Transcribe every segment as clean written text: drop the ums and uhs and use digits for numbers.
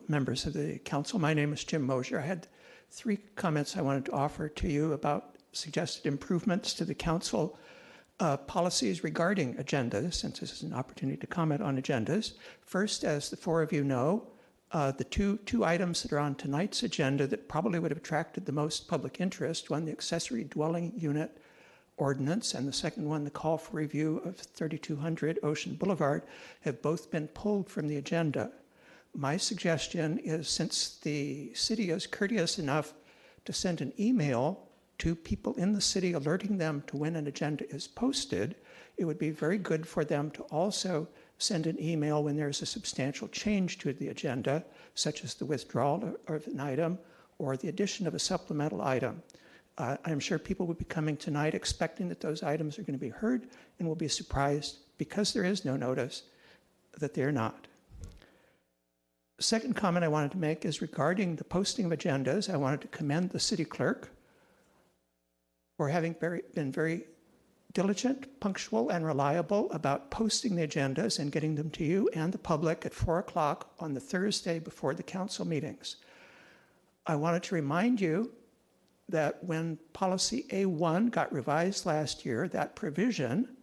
members of the council. My name is Jim Mosier. I had 3 comments I wanted to offer to you about suggested improvements to the council policies regarding agendas, since this is an opportunity to comment on agendas. First, as the 4 of you know, the two items that are on tonight's agenda that probably would have attracted the most public interest, one, the accessory dwelling unit ordinance, and the second one, the call for review of 3200 Ocean Boulevard, have both been pulled from the agenda. My suggestion is, since the city is courteous enough to send an email to people in the city alerting them to when an agenda is posted, it would be very good for them to also send an email when there's a substantial change to the agenda, such as the withdrawal of an item or the addition of a supplemental item. I'm sure people will be coming tonight expecting that those items are going to be heard and will be surprised, because there is no notice, that they're not. The second comment I wanted to make is regarding the posting of agendas. I wanted to commend the city clerk for having been very diligent, punctual, and reliable about posting the agendas and getting them to you and the public at 4 o'clock on the Thursday before the council meetings. I wanted to remind you that when policy A1 got revised last year, that provision,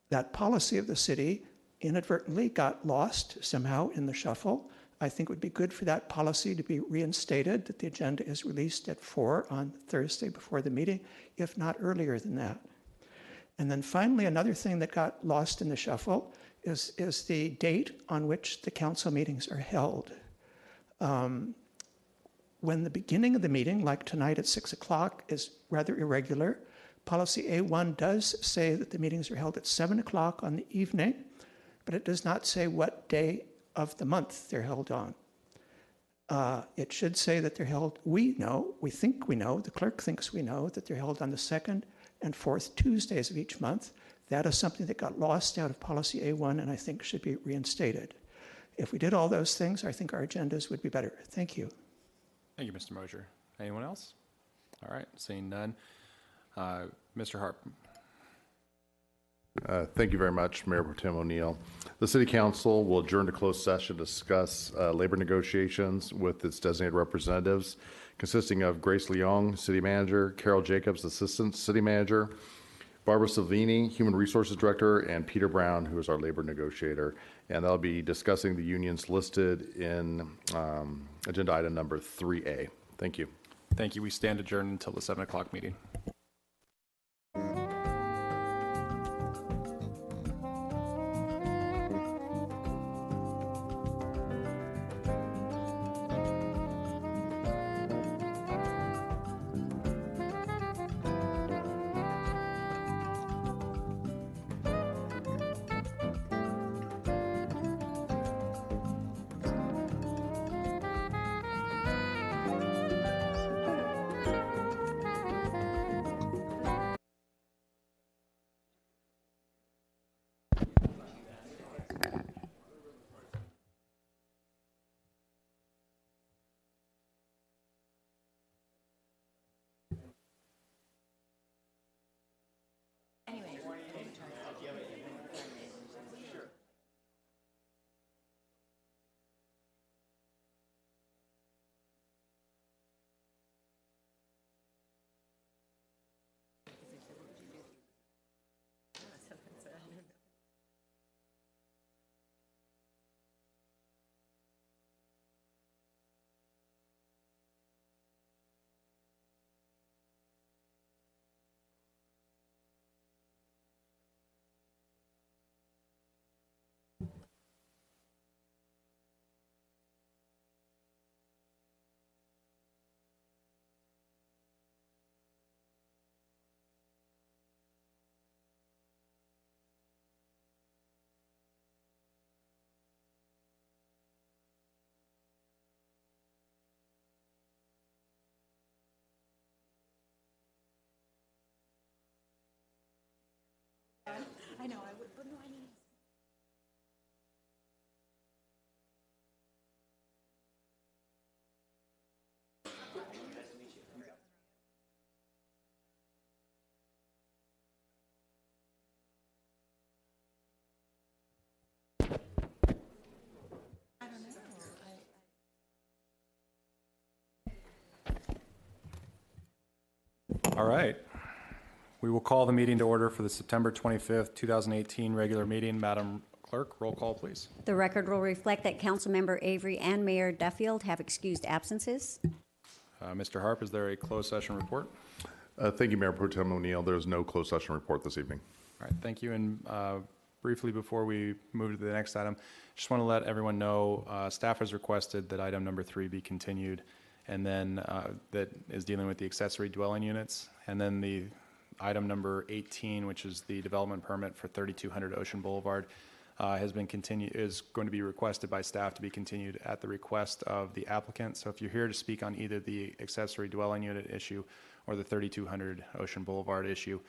that policy of the city, inadvertently got lost somehow in the shuffle. I think it would be good for that policy to be reinstated, that the agenda is released at 4 on Thursday before the meeting, if not earlier than that. And then finally, another thing that got lost in the shuffle is the date on which the council meetings are held. When the beginning of the meeting, like tonight at 6 o'clock, is rather irregular, policy A1 does say that the meetings are held at 7 o'clock on the evening, but it does not say what day of the month they're held on. It should say that they're held, we think we know, the clerk thinks we know, that they're held on the 2nd and 4th Tuesdays of each month. That is something that got lost out of policy A1 and I think should be reinstated. If we did all those things, I think our agendas would be better. Thank you. Thank you, Mr. Mosier. Anyone else? All right, seeing none. Mr. Harp. Thank you very much, Mayor Pro Tem O'Neill. The City Council will adjourn to closed session to discuss labor negotiations with its designated representatives, consisting of Grace Leong, City Manager, Carol Jacobs, Assistant City Manager, Barbara Salvini, Human Resources Director, and Peter Brown, who is our labor negotiator. And they'll be discussing the unions listed in agenda item number 3A. Thank you. Thank you. We stand adjourned until the 7 o'clock meeting. I know, I would, but no, I mean. I don't know. All right. We will call the meeting to order for the September 25th, 2018 regular meeting. Madam Clerk, roll call, please. The record will reflect that Councilmember Avery and Mayor Duffield have excused absences. Mr. Harp, is there a closed session report? Thank you, Mayor Pro Tem O'Neill. There is no closed session report this evening. All right, thank you. And briefly before we move to the next item, just want to let everyone know staff has requested that item number 3 be continued, and then that is dealing with the accessory dwelling units, and then the item number 18, which is the development permit for 3200 Ocean Boulevard, is going to be requested by staff to be continued at the request of the applicant. So if you're here to speak on either the accessory dwelling unit issue or the 3200 Ocean Boulevard issue,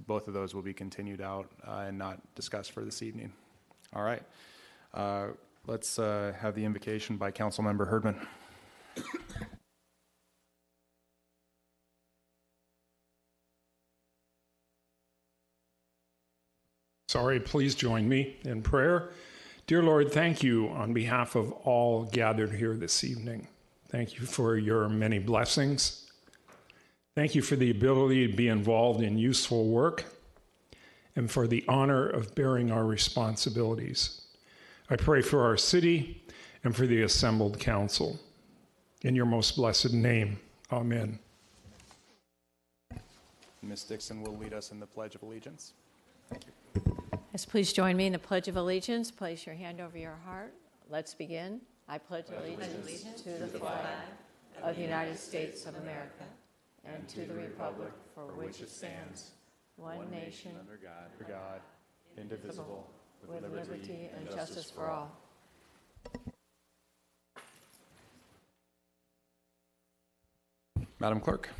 both of those will be continued out and not discussed for this evening. All right. Let's have the invocation by Councilmember Herdman. Sorry, please join me in prayer. Dear Lord, thank you on behalf of all gathered here this evening. Thank you for your many blessings. Thank you for the ability to be involved in useful work and for the honor of bearing our responsibilities. I pray for our city and for the assembled council. In your most blessed name, amen. Ms. Dixon will lead us in the Pledge of Allegiance. Thank you. Yes, please join me in the Pledge of Allegiance. Place your hand over your heart. Let's begin. I pledge allegiance to the flag of the United States of America and to the republic for which it stands, one nation, under God, indivisible, with liberty and justice for all. Madam Clerk.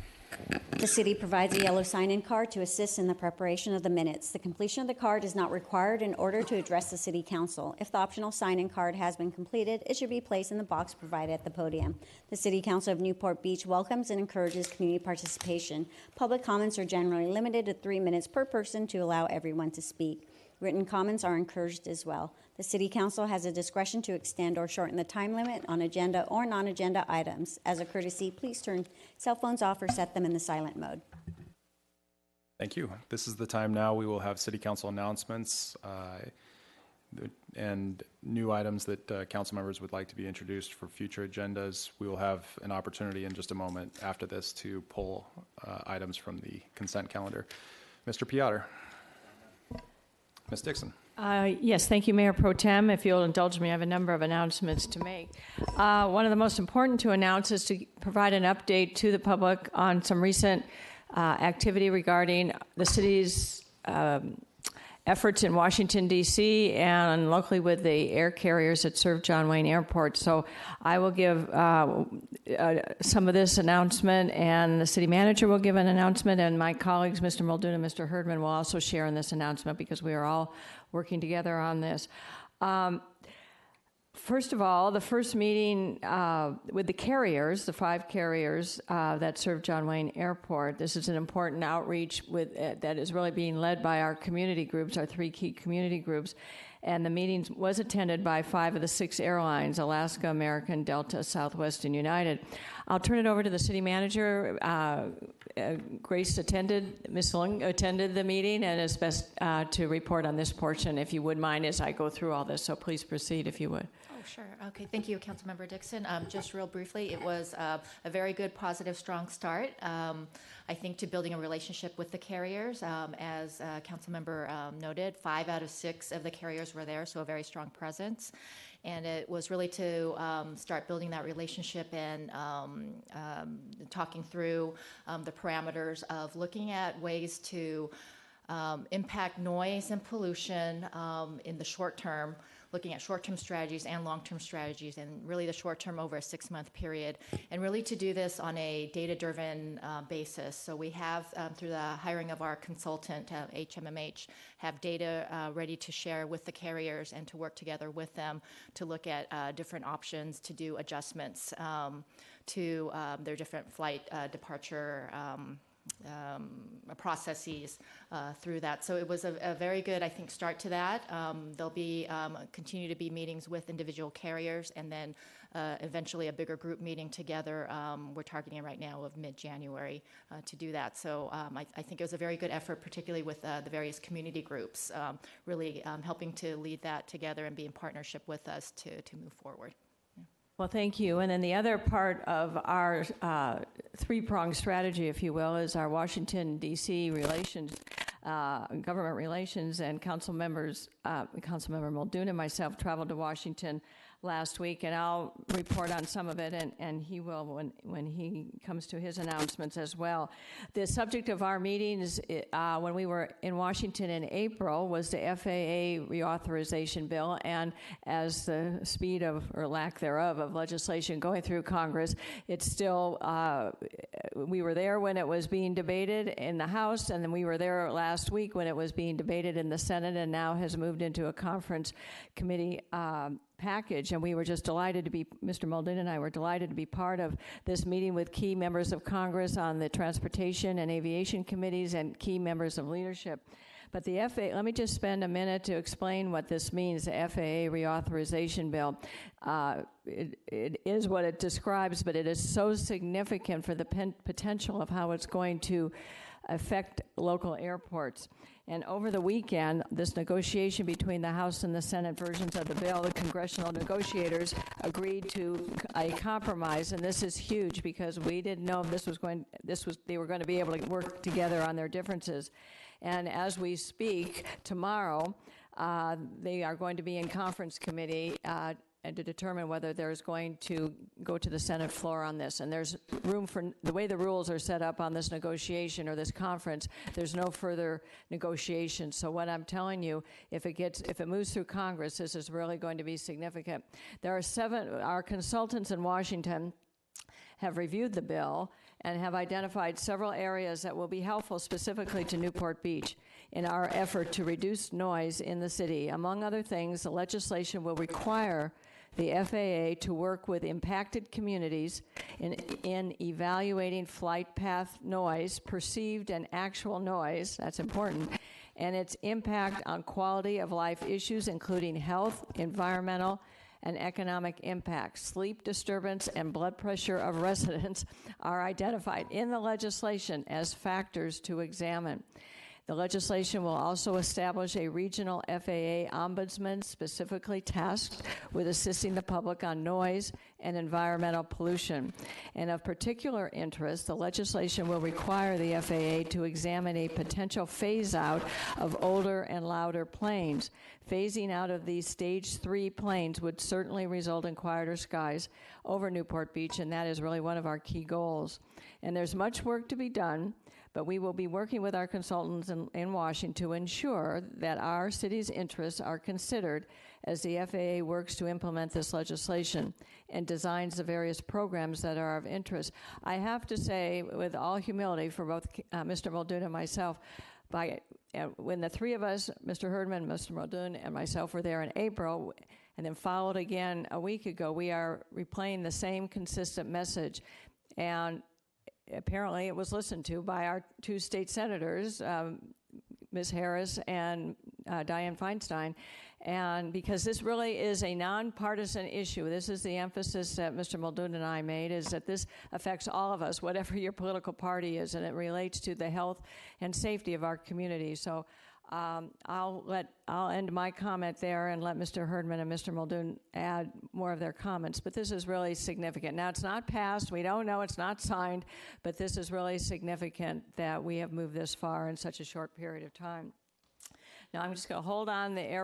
The city provides a yellow sign-in card to assist in the preparation of the minutes. The completion of the card is not required in order to address the city council. If the optional sign-in card has been completed, it should be placed in the box provided at the podium. The City Council of Newport Beach welcomes and encourages community participation. Public comments are generally limited to 3 minutes per person to allow everyone to speak. Written comments are encouraged as well. The City Council has a discretion to extend or shorten the time limit on agenda or non-agenda items. As a courtesy, please turn cell phones off or set them in the silent mode. Thank you. This is the time now we will have City Council announcements and new items that council members would like to be introduced for future agendas. We will have an opportunity in just a moment after this to pull items from the consent calendar. Mr. Piotr. Ms. Dixon. Yes, thank you, Mayor Pro Tem. If you'll indulge me, I have a number of announcements to make. One of the most important to announce is to provide an update to the public on some recent activity regarding the city's efforts in Washington, D.C. and locally with the air carriers that serve John Wayne Airport. So I will give some of this announcement, and the city manager will give an announcement, and my colleagues, Mr. Muldoon and Mr. Herdman, will also share in this announcement because we are all working together on this. First of all, the first meeting with the carriers, the 5 carriers that serve John Wayne Airport, this is an important outreach that is really being led by our community groups, our 3 key community groups. And the meeting was attended by 5 of the 6 airlines, Alaska, American, Delta, Southwest, and United. I'll turn it over to the city manager. Grace Ms. Lung attended the meeting and is best to report on this portion, if you would mind, as I go through all this. So please proceed, if you would. Sure. Okay. Thank you, Councilmember Dixon. Just real briefly, it was a very good, positive, strong start, I think, to building a relationship with the carriers. As Councilmember noted, 5 out of 6 of the carriers were there, so a very strong presence. And it was really to start building that relationship and talking through the parameters of looking at ways to impact noise and pollution in the short term, looking at short-term strategies and long-term strategies, and really the short-term over a 6-month period, and really to do this on a data-driven basis. So we have, through the hiring of our consultant, HMMH, have data ready to share with the carriers and to work together with them to look at different options to do adjustments to their different flight departure processes through that. So it was a very good, I think, start to that. There'll be continue to be meetings with individual carriers, and then eventually a bigger group meeting together. We're targeting right now of mid-January to do that. So I think it was a very good effort, particularly with the various community groups, really helping to lead that together and be in partnership with us to move forward. Well, thank you. And then the other part of our three-pronged strategy, if you will, is our Washington, D.C. relations, government relations, and Councilmember Muldoon and myself traveled to Washington last week, and I'll report on some of it, and he will when he comes to his announcements as well. The subject of our meetings when we were in Washington in April was the FAA reauthorization bill, and as the speed of, or lack thereof, of legislation going through Congress, it's still, we were there when it was being debated in the House, and then we were there last week when it was being debated in the Senate, and now has moved into a conference committee package, and we were just delighted to be, Mr. Muldoon and I were delighted to be part of this meeting with key members of Congress on the transportation and aviation committees and key members of leadership. But the FAA, let me just spend a minute to explain what this means, the FAA reauthorization bill. It is what it describes, but it is so significant for the potential of how it's going to affect local airports. And over the weekend, this negotiation between the House and the Senate versions of the bill, the congressional negotiators agreed to a compromise, and this is huge because we didn't know they were going to be able to work together on their differences. And as we speak, tomorrow, they are going to be in conference committee and to determine whether there's going to go to the Senate floor on this. And there's room for, the way the rules are set up on this negotiation or this conference, there's no further negotiation. So what I'm telling you, if it moves through Congress, this is really going to be significant. There are our consultants in Washington have reviewed the bill and have identified several areas that will be helpful specifically to Newport Beach in our effort to reduce noise in the city. Among other things, the legislation will require the FAA to work with impacted communities in evaluating flight path noise, perceived and actual noise, that's important, and its impact on quality of life issues, including health, environmental, and economic impacts. Sleep disturbance and blood pressure of residents are identified in the legislation as factors to examine. The legislation will also establish a regional FAA ombudsman specifically tasked with assisting the public on noise and environmental pollution. And of particular interest, the legislation will require the FAA to examine a potential phase-out of older and louder planes. Phasing out of these Stage 3 planes would certainly result in quieter skies over Newport Beach, and that is really one of our key goals. And there's much work to be done, but we will be working with our consultants in Washington to ensure that our city's interests are considered as the FAA works to implement this legislation and designs the various programs that are of interest. I have to say, with all humility for both Mr. Muldoon and myself, when the three of us, Mr. Herdman, Mr. Muldoon, and myself were there in April, and then followed again a week ago, we are replaying the same consistent message. And apparently it was listened to by our two state senators, Ms. Harris and Dianne Feinstein, and because this really is a nonpartisan issue, this is the emphasis that Mr. Muldoon and I made, is that this affects all of us, whatever your political party is, and it relates to the health and safety of our community. So I'll end my comment there and let Mr. Herdman and Mr. Muldoon add more of their comments. But this is really significant. Now, it's not passed. We don't know. It's not signed. But this is really significant that we have moved this far in such a short period of time. Now, I'm just going to hold on the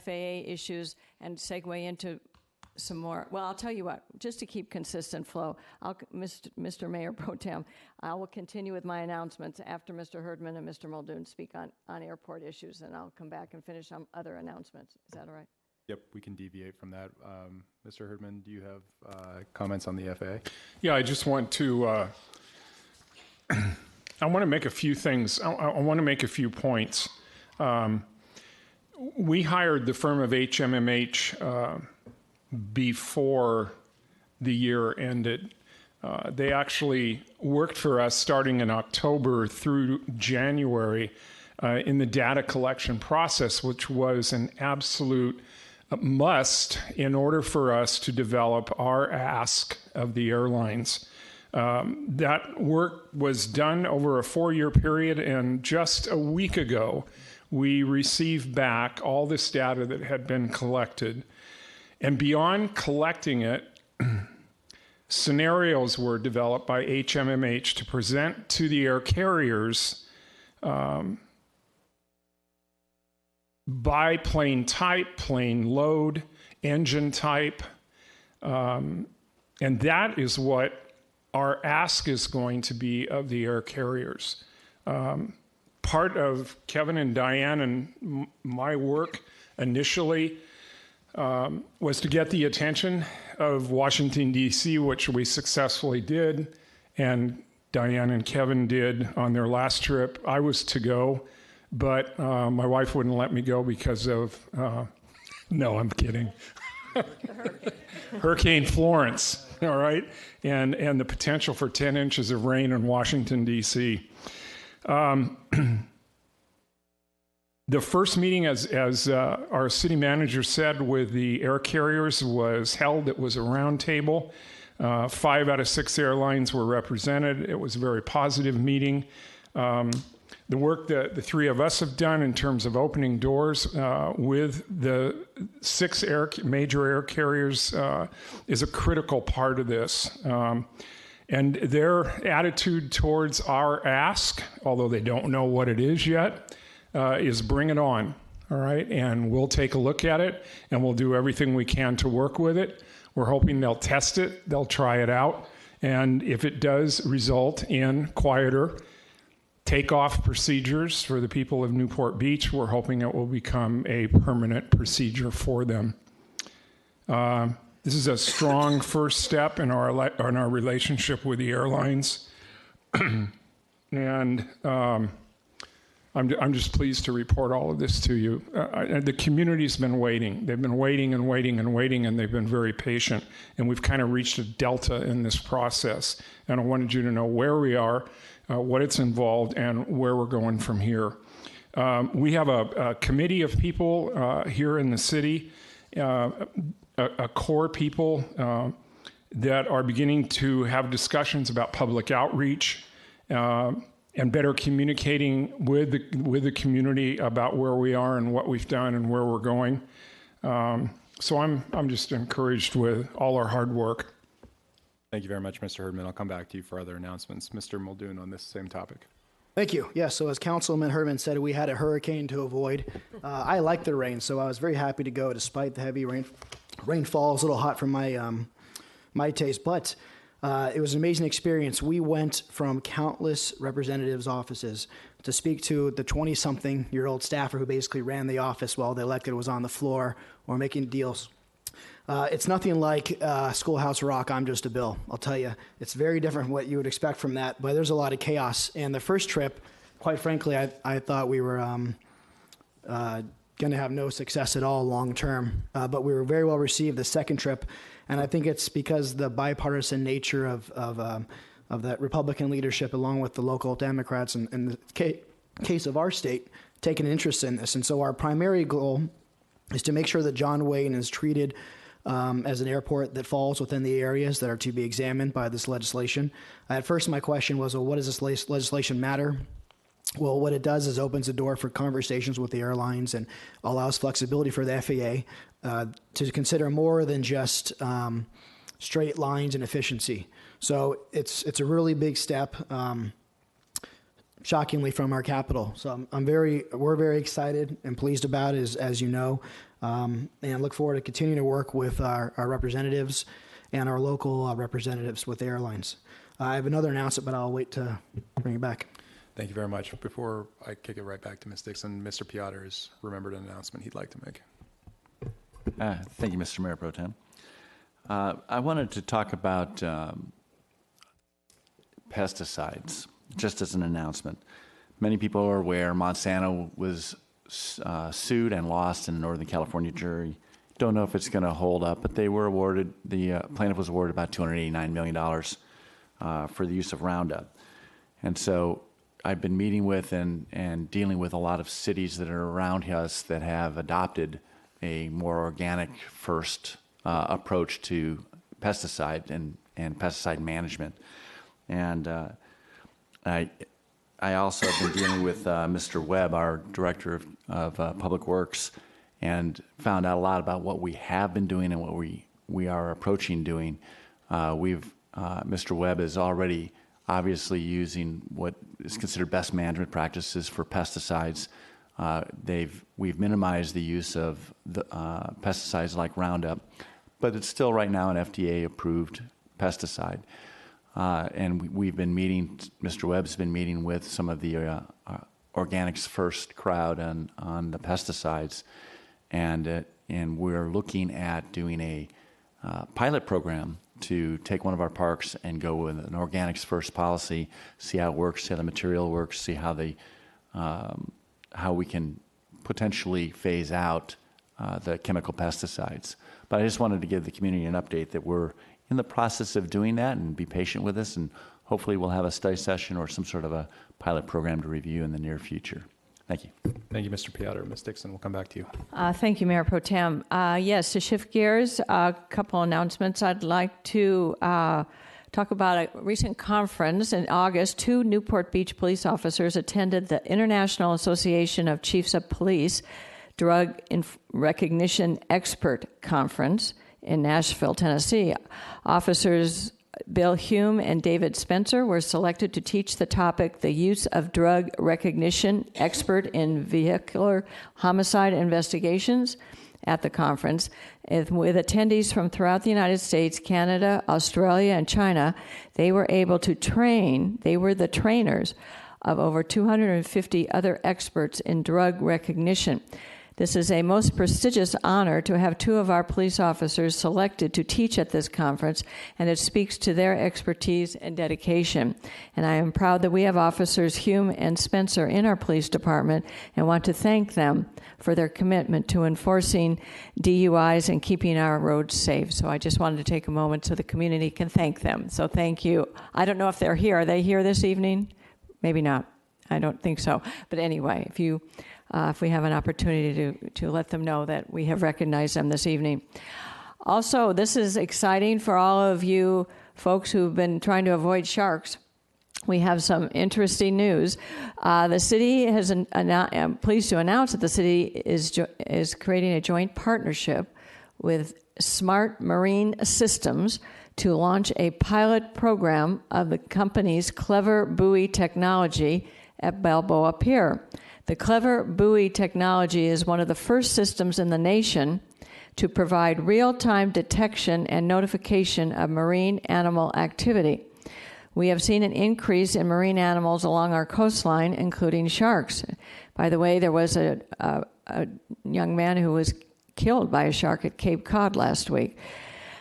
FAA issues and segue into some more. Well, I'll tell you what, just to keep consistent flow, Mr. Mayor Pro Tem, I will continue with my announcements after Mr. Herdman and Mr. Muldoon speak on airport issues, and I'll come back and finish on other announcements. Is that all right? Yep, we can deviate from that. Mr. Herdman, do you have comments on the FAA? Yeah, I just want to, I want to make a few things. I want to make a few points. We hired the firm of HMMH before the year ended. They actually worked for us starting in October through January in the data collection process, which was an absolute must, in order for us to develop our ask of the airlines. That work was done over a 4-year period, and just a week ago, we received back all this data that had been collected. And beyond collecting it, scenarios were developed by HMMH to present to the air carriers by plane type, plane load, engine type, and that is what our ask is going to be of the air carriers. Part of Kevin and Diane and my work initially was to get the attention of Washington, D.C., which we successfully did, and Diane and Kevin did on their last trip. I was to go, but my wife wouldn't let me go because of, no, I'm kidding. Hurricane Florence, all right, and the potential for 10 inches of rain in Washington, D.C. The first meeting, as our city manager said, with the air carriers was held. It was a round table. 5 out of 6 airlines were represented. It was a very positive meeting. The work that the 3 of us have done in terms of opening doors with the 6 major air carriers is a critical part of this. And their attitude towards our ask, although they don't know what it is yet, is bring it on, all right? And we'll take a look at it, and we'll do everything we can to work with it. We're hoping they'll test it, they'll try it out, and if it does result in quieter takeoff procedures for the people of Newport Beach, we're hoping it will become a permanent procedure for them. This is a strong first step in our relationship with the airlines, and I'm just pleased to report all of this to you. The community's been waiting. They've been waiting and waiting and waiting, and they've been very patient. And we've kind of reached a delta in this process. And I wanted you to know where we are, what it's involved, and where we're going from here. We have a committee of people here in the city, a core people that are beginning to have discussions about public outreach, and better communicating with the community about where we are and what we've done and where we're going. So I'm just encouraged with all our hard work. Thank you very much, Mr. Herdman. I'll come back to you for other announcements. Mr. Muldoon on this same topic. Thank you. Yeah, so as Councilman Herdman said, we had a hurricane to avoid. I like the rain, so I was very happy to go despite the heavy rainfall. It was a little hot for my taste, but it was an amazing experience. We went from countless representatives' offices to speak to the 20-something-year-old staffer who basically ran the office while the elected was on the floor or making deals. It's nothing like Schoolhouse Rock, I'm Just a Bill. I'll tell you, it's very different from what you would expect from that, but there's a lot of chaos. And the first trip, quite frankly, I thought we were going to have no success at all long term, but we were very well received the second trip. And I think it's because the bipartisan nature of that Republican leadership, along with the local Democrats, and in the case of our state, taking an interest in this. And so our primary goal is to make sure that John Wayne is treated as an airport that falls within the areas that are to be examined by this legislation. At first, my question was, well, what does this legislation matter? Well, what it does is opens the door for conversations with the airlines and allows flexibility for the FAA to consider more than just straight lines and efficiency. So it's a really big step, shockingly, from our capital. So we're very excited and pleased about it, as you know, and look forward to continuing to work with our representatives and our local representatives with the airlines. I have another announcement, but I'll wait to bring it back. Thank you very much. Before I kick it right back to Ms. Dixon, Mr. Piotr has remembered an announcement he'd like to make. Thank you, Mr. Mayor Pro Tem. I wanted to talk about pesticides, just as an announcement. Many people are aware Monsanto was sued and lost in a Northern California jury. Don't know if it's going to hold up, but they were awarded, the plaintiff was awarded about $289 million for the use of Roundup. And so I've been meeting with and dealing with a lot of cities that are around us that have adopted a more organic first approach to pesticide and pesticide management. And I also have been dealing with Mr. Webb, our Director of Public Works, and found out a lot about what we have been doing and what we are approaching doing. Mr. Webb is already obviously using what is considered best management practices for pesticides. We've minimized the use of the pesticides like Roundup, but it's still right now an FDA-approved pesticide. And we've been meeting, Mr. Webb's been meeting with some of the Organics First crowd on the pesticides, and we're looking at doing a pilot program to take one of our parks and go with an Organics First policy, see how it works, see how the material works, see how how we can potentially phase out the chemical pesticides. But I just wanted to give the community an update that we're in the process of doing that, and be patient with us, and hopefully we'll have a study session or some sort of a pilot program to review in the near future. Thank you. Thank you, Mr. Piotr. Ms. Dixon, we'll come back to you. Thank you, Mayor Pro Tem. Yes, to shift gears, a couple announcements. I'd like to talk about a recent conference in August. 2 Newport Beach police officers attended the International Association of Chiefs of Police Drug Recognition Expert Conference in Nashville, Tennessee. Officers Bill Hume and David Spencer were selected to teach the topic, the use of drug recognition expert in vehicular homicide investigations, at the conference. With attendees from throughout the United States, Canada, Australia, and China, they were able to train, they were the trainers of over 250 other experts in drug recognition. This is a most prestigious honor to have 2 of our police officers selected to teach at this conference, and it speaks to their expertise and dedication. And I am proud that we have officers Hume and Spencer in our police department, and want to thank them for their commitment to enforcing DUIs and keeping our roads safe. So I just wanted to take a moment so the community can thank them. So thank you. I don't know if they're here. Are they here this evening? Maybe not. I don't think so. But anyway, if we have an opportunity to let them know that we have recognized them this evening. Also, this is exciting for all of you folks who've been trying to avoid sharks. We have some interesting news. The city has pleased to announce that the city is creating a joint partnership with Smart Marine Systems to launch a pilot program of the company's Clever Buoy technology at Balboa Pier. The Clever Buoy technology is one of the first systems in the nation to provide real-time detection and notification of marine animal activity. We have seen an increase in marine animals along our coastline, including sharks. By the way, there was a young man who was killed by a shark at Cape Cod last week.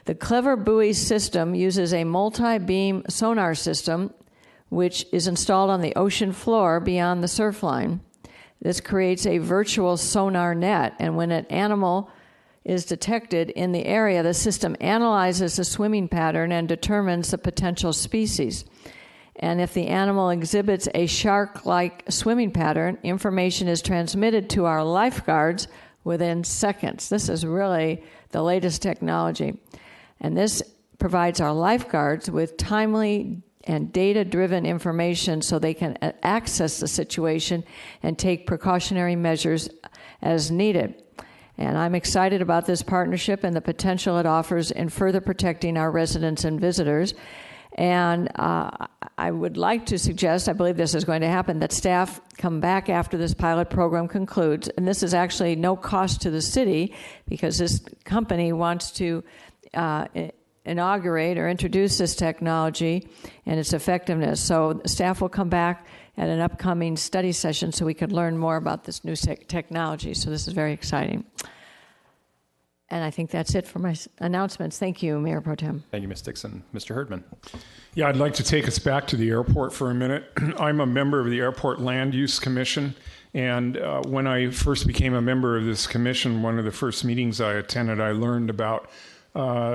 The Clever Buoy system uses a multi-beam sonar system, which is installed on the ocean floor beyond the surf line. This creates a virtual sonar net, and when an animal is detected in the area, the system analyzes the swimming pattern and determines the potential species. And if the animal exhibits a shark-like swimming pattern, information is transmitted to our lifeguards within seconds. This is really the latest technology. And this provides our lifeguards with timely and data-driven information so they can access the situation and take precautionary measures as needed. And I'm excited about this partnership and the potential it offers in further protecting our residents and visitors. And I would like to suggest, I believe this is going to happen, that staff come back after this pilot program concludes. And this is actually no cost to the city because this company wants to inaugurate or introduce this technology and its effectiveness. So staff will come back at an upcoming study session so we could learn more about this new technology. So this is very exciting. And I think that's it for my announcements. Thank you, Mayor Pro Tem. Thank you, Ms. Dixon. Mr. Herdman. Yeah, I'd like to take us back to the airport for a minute. I'm a member of the Airport Land Use Commission, and when I first became a member of this commission, one of the first meetings I attended, I learned about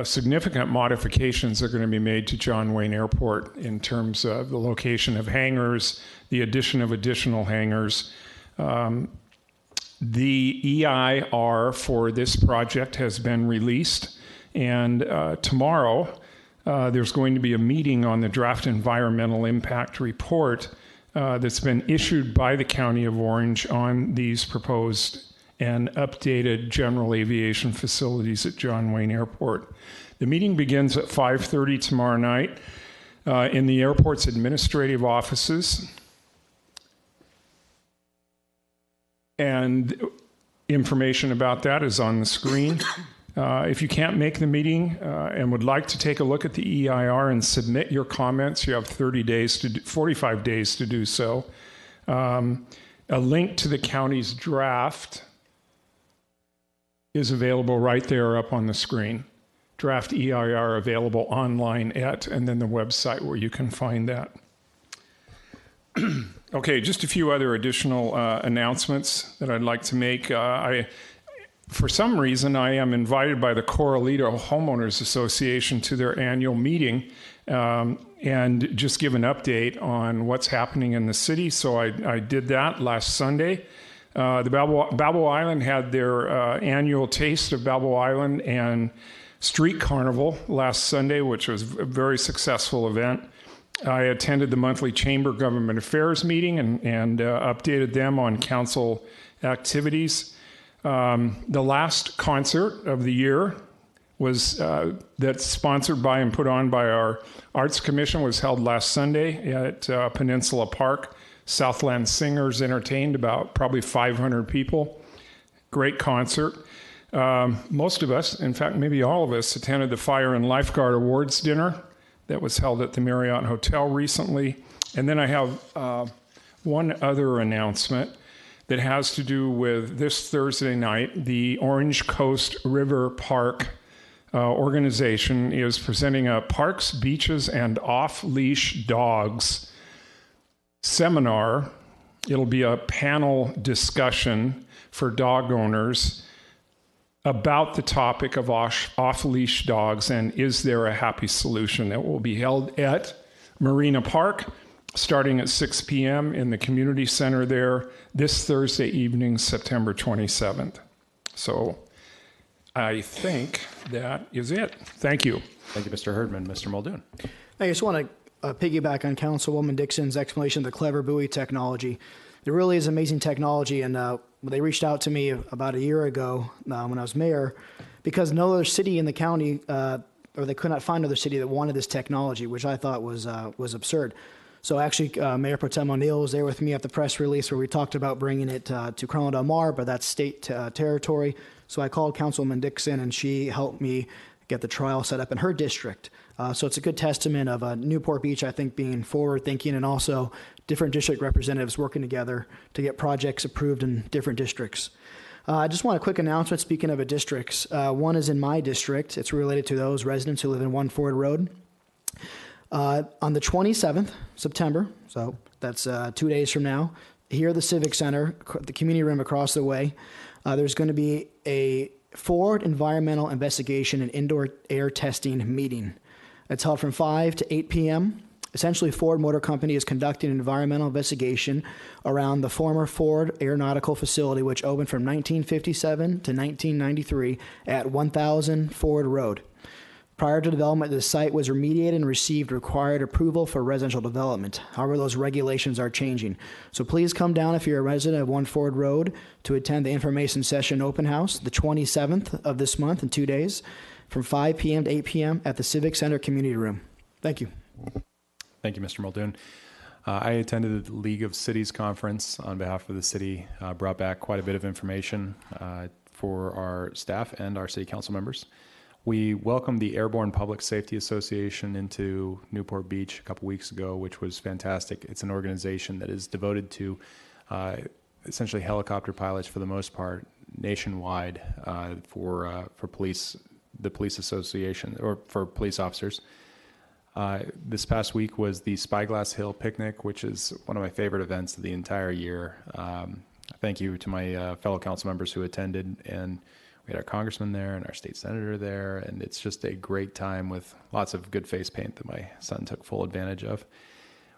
significant modifications that are going to be made to John Wayne Airport in terms of the location of hangars, the addition of additional hangars, The EIR for this project has been released, and tomorrow there's going to be a meeting on the draft environmental impact report that's been issued by the County of Orange on these proposed and updated general aviation facilities at John Wayne Airport. The meeting begins at 5:30 tomorrow night in the airport's administrative offices. And information about that is on the screen. If you can't make the meeting and would like to take a look at the EIR and submit your comments, you have 45 days to do so. A link to the county's draft is available right there up on the screen. Draft EIR available online at, and then the website where you can find that. Okay, just a few other additional announcements that I'd like to make. For some reason, I am invited by the Corralito Homeowners Association to their annual meeting and just give an update on what's happening in the city. So I did that last Sunday. The Balboa Island had their annual Taste of Balboa Island and Street Carnival last Sunday, which was a very successful event. I attended the monthly Chamber Government Affairs meeting and updated them on council activities. The last concert of the year was that's sponsored by and put on by our Arts Commission was held last Sunday at Peninsula Park. Southland Singers entertained about probably 500 people. Great concert. Most of us, in fact, maybe all of us, attended the Fire and Lifeguard Awards dinner that was held at the Marriott Hotel recently. And then I have one other announcement that has to do with this Thursday night. The Orange Coast River Park organization is presenting a Parks, Beaches, and Off-Leash Dogs seminar. It'll be a panel discussion for dog owners about the topic of off-leash dogs and is there a happy solution. That will be held at Marina Park starting at 6 p.m. in the community center there this Thursday evening, September 27th. So I think that is it. Thank you. Thank you, Mr. Herdman. Mr. Muldoon. I just want to piggyback on Councilwoman Dixon's explanation of the clever buoy technology. There really is amazing technology, and they reached out to me about a year ago when I was mayor because no other city in the county, or they could not find another city that wanted this technology, which I thought was absurd. So actually, Mayor Pro Tem O'Neill was there with me at the press release where we talked about bringing it to Corona Del Mar, but that's state territory. So I called Councilwoman Dixon, and she helped me get the trial set up in her district. So it's a good testament of Newport Beach, I think, being forward-thinking and also different district representatives working together to get projects approved in different districts. I just want a quick announcement, speaking of districts. One is in my district. It's related to those residents who live in 1 Ford Road. On the 27th September, so that's 2 days from now, here at the Civic Center, the community room across the way, there's going to be a Ford Environmental Investigation and Indoor Air Testing meeting. It's held from 5 to 8 p.m. Essentially, Ford Motor Company is conducting an environmental investigation around the former Ford Aeronautical Facility, which opened from 1957 to 1993 at 1000 Ford Road. Prior to development, the site was remediated and received required approval for residential development. However, those regulations are changing. So please come down if you're a resident of 1 Ford Road to attend the information session open house the 27th of this month in 2 days from 5 p.m. to 8 p.m. at the Civic Center Community Room. Thank you. Thank you, Mr. Muldoon. I attended the League of Cities conference on behalf of the city, brought back quite a bit of information for our staff and our city council members. We welcomed the Airborne Public Safety Association into Newport Beach a couple weeks ago, which was fantastic. It's an organization that is devoted to essentially helicopter pilots for the most part nationwide for police, the police association, or for police officers. This past week was the Spyglass Hill Picnic, which is one of my favorite events of the entire year. Thank you to my fellow council members who attended, and we had our congressman there and our state senator there, and it's just a great time with lots of good face paint that my son took full advantage of.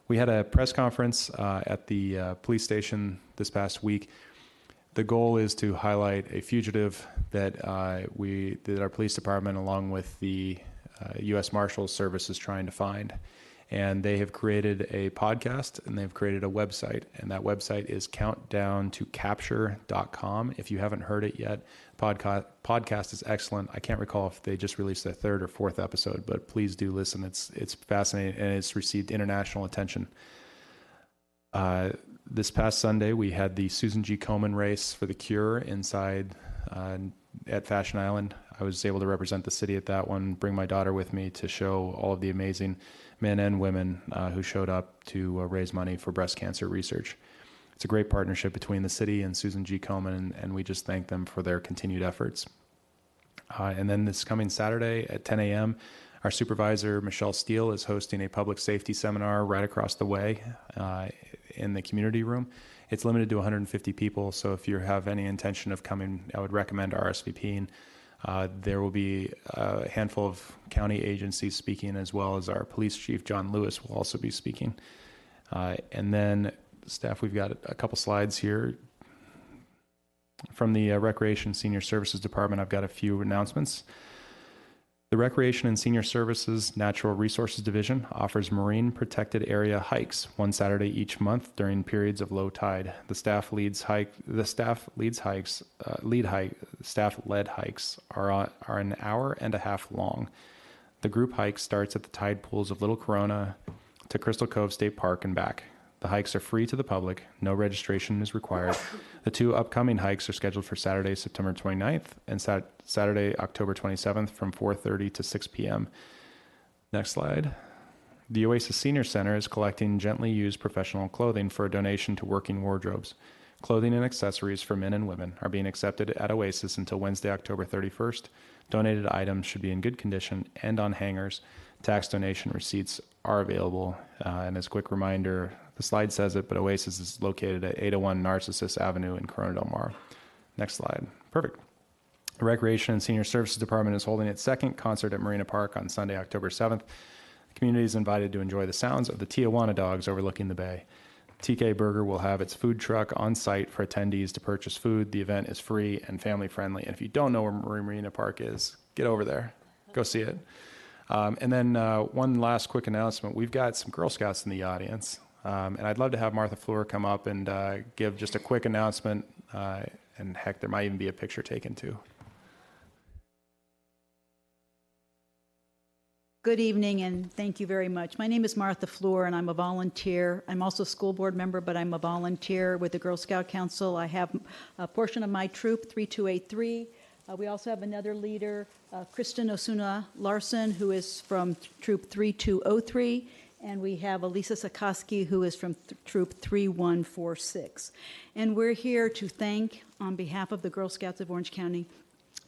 We had a press conference at the police station this past week. The goal is to highlight a fugitive that that our police department, along with the U.S. Marshals Service, is trying to find. And they have created a podcast and they've created a website. And that website is countdowntocapture.com. If you haven't heard it yet, podcast is excellent. I can't recall if they just released their third or fourth episode, but please do listen. It's fascinating and it's received international attention. This past Sunday, we had the Susan G. Komen race for the cure inside at Fashion Island. I was able to represent the city at that one, bring my daughter with me to show all of the amazing men and women who showed up to raise money for breast cancer research. It's a great partnership between the city and Susan G. Komen, and we just thank them for their continued efforts. And then this coming Saturday at 10 a.m., our supervisor, Michelle Steele, is hosting a public safety seminar right across the way in the community room. It's limited to 150 people, so if you have any intention of coming, I would recommend RSVPing. There will be a handful of county agencies speaking, as well as our police chief, John Lewis, will also be speaking. And then, staff, we've got a couple slides here. From the Recreation Senior Services Department, I've got a few announcements. The Recreation and Senior Services Natural Resources Division offers marine protected area hikes one Saturday each month during periods of low tide. The staff-led hikes are an hour and a half long. The group hike starts at the tide pools of Little Corona to Crystal Cove State Park and back. The hikes are free to the public. No registration is required. The two upcoming hikes are scheduled for Saturday, September 29th and Saturday, October 27th from 4:30 to 6 p.m. Next slide. The Oasis Senior Center is collecting gently used professional clothing for a donation to Working Wardrobes. Clothing and accessories for men and women are being accepted at Oasis until Wednesday, October 31st. Donated items should be in good condition and on hangers. Tax donation receipts are available. And as a quick reminder, the slide says it, but Oasis is located at 801 Narcissus Avenue in Corona Del Mar. Next slide. Perfect. The Recreation and Senior Services Department is holding its second concert at Marina Park on Sunday, October 7th. The community is invited to enjoy the sounds of the Tijuana dogs overlooking the bay. TK Burger will have its food truck on site for attendees to purchase food. The event is free and family friendly. And if you don't know where Marina Park is, get over there. Go see it. And then one last quick announcement. We've got some Girl Scouts in the audience. And I'd love to have Martha Fleur come up and give just a quick announcement. And heck, there might even be a picture taken too. Good evening, and thank you very much. My name is Martha Fleur, and I'm a volunteer. I'm also a school board member, but I'm a volunteer with the Girl Scout Council. I have a portion of my troop, 3283. We also have another leader, Kristen Osuna Larson, who is from troop 3203. And we have Elisa Sakoski, who is from troop 3146. And we're here to thank, on behalf of the Girl Scouts of Orange County,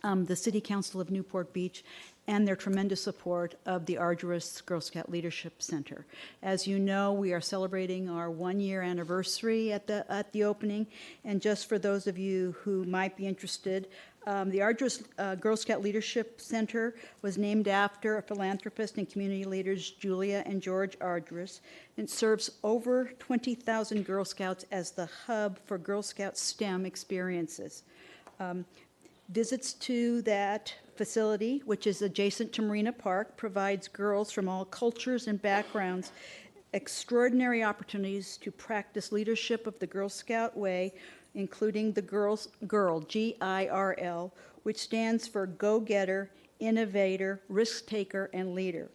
the City Council of Newport Beach, and their tremendous support of the arduous Girl Scout Leadership Center. As you know, we are celebrating our one-year anniversary at the opening, and just for those of you who might be interested, the Arduous Girl Scout Leadership Center was named after philanthropist and community leaders Julia and George Arduous, and serves over 20,000 Girl Scouts as the hub for Girl Scout STEM experiences. Visits to that facility, which is adjacent to Marina Park, provides girls from all cultures and backgrounds extraordinary opportunities to practice leadership of the Girl Scout way, including the GIRL, G-I-R-L, which stands for Go-Getter, Innovator, Risk-Taker, and Leader,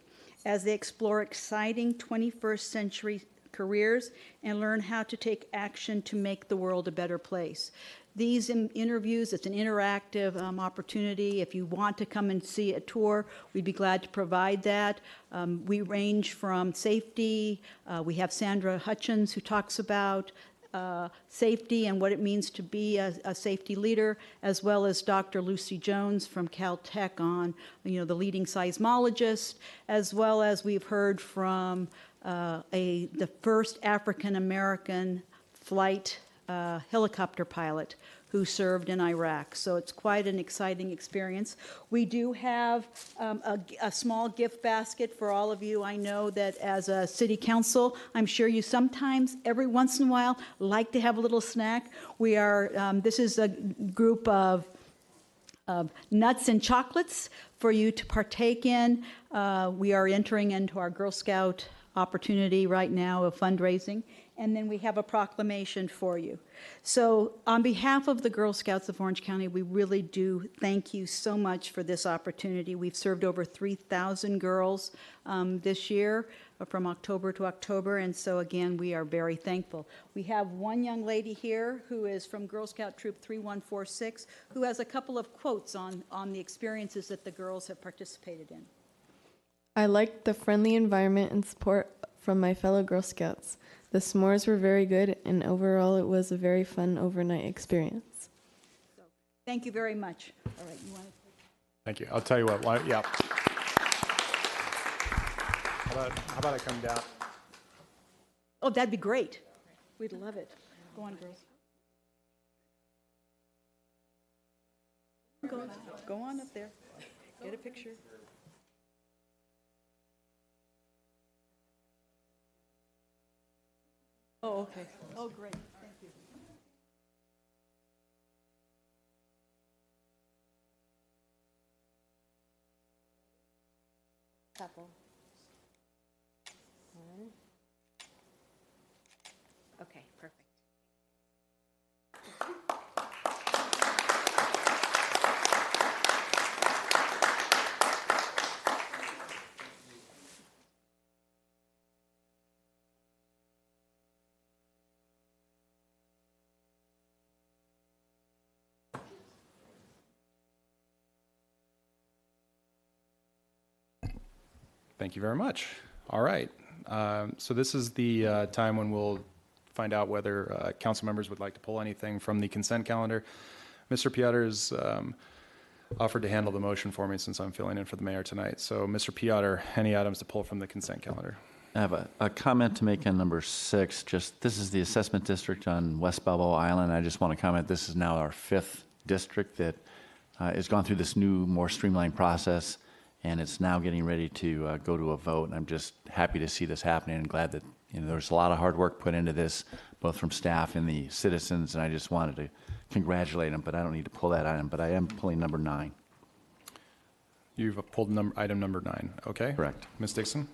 as they explore exciting 21st century careers and learn how to take action to make the world a better place. These interviews, it's an interactive opportunity. If you want to come and see a tour, we'd be glad to provide that. We range from safety. We have Sandra Hutchins, who talks about safety and what it means to be a safety leader, as well as Dr. Lucy Jones from Caltech on, the leading seismologist, as well as we've heard from the first African-American flight helicopter pilot who served in Iraq. So it's quite an exciting experience. We do have a small gift basket for all of you. I know that as a city council, I'm sure you sometimes, every once in a while, like to have a little snack. We are, this is a group of nuts and chocolates for you to partake in. We are entering into our Girl Scout opportunity right now of fundraising. And then we have a proclamation for you. So on behalf of the Girl Scouts of Orange County, we really do thank you so much for this opportunity. We've served over 3,000 girls this year from October to October, and so again, we are very thankful. We have one young lady here who is from Girl Scout Troop 3146 who has a couple of quotes on the experiences that the girls have participated in. I liked the friendly environment and support from my fellow Girl Scouts. The s'mores were very good, and overall it was a very fun overnight experience. So, thank you very much. All right, you want to Thank you. I'll tell you what. Yeah. How about I come down? Oh, that'd be great. We'd love it. Go on, girls. Go on up there. Get a picture. Oh, okay. Oh, great. Thank you. Couple. Okay, perfect. Thank you very much. All right. So this is the time when we'll find out whether council members would like to pull anything from the consent calendar. Mr. Piotr's offered to handle the motion for me since I'm filling in for the mayor tonight. So Mr. Piotr, any items to pull from the consent calendar? I have a comment to make on number 6. Just this is the assessment district on West Balboa Island. I just want to comment this is now our 5th district that has gone through this new, more streamlined process, and it's now getting ready to go to a vote. And I'm just happy to see this happening and glad that there's a lot of hard work put into this, both from staff and the citizens, and I just wanted to congratulate them, but I don't need to pull that item, but I am pulling number 9. You've pulled item number 9. Okay. Correct. Ms. Dixon?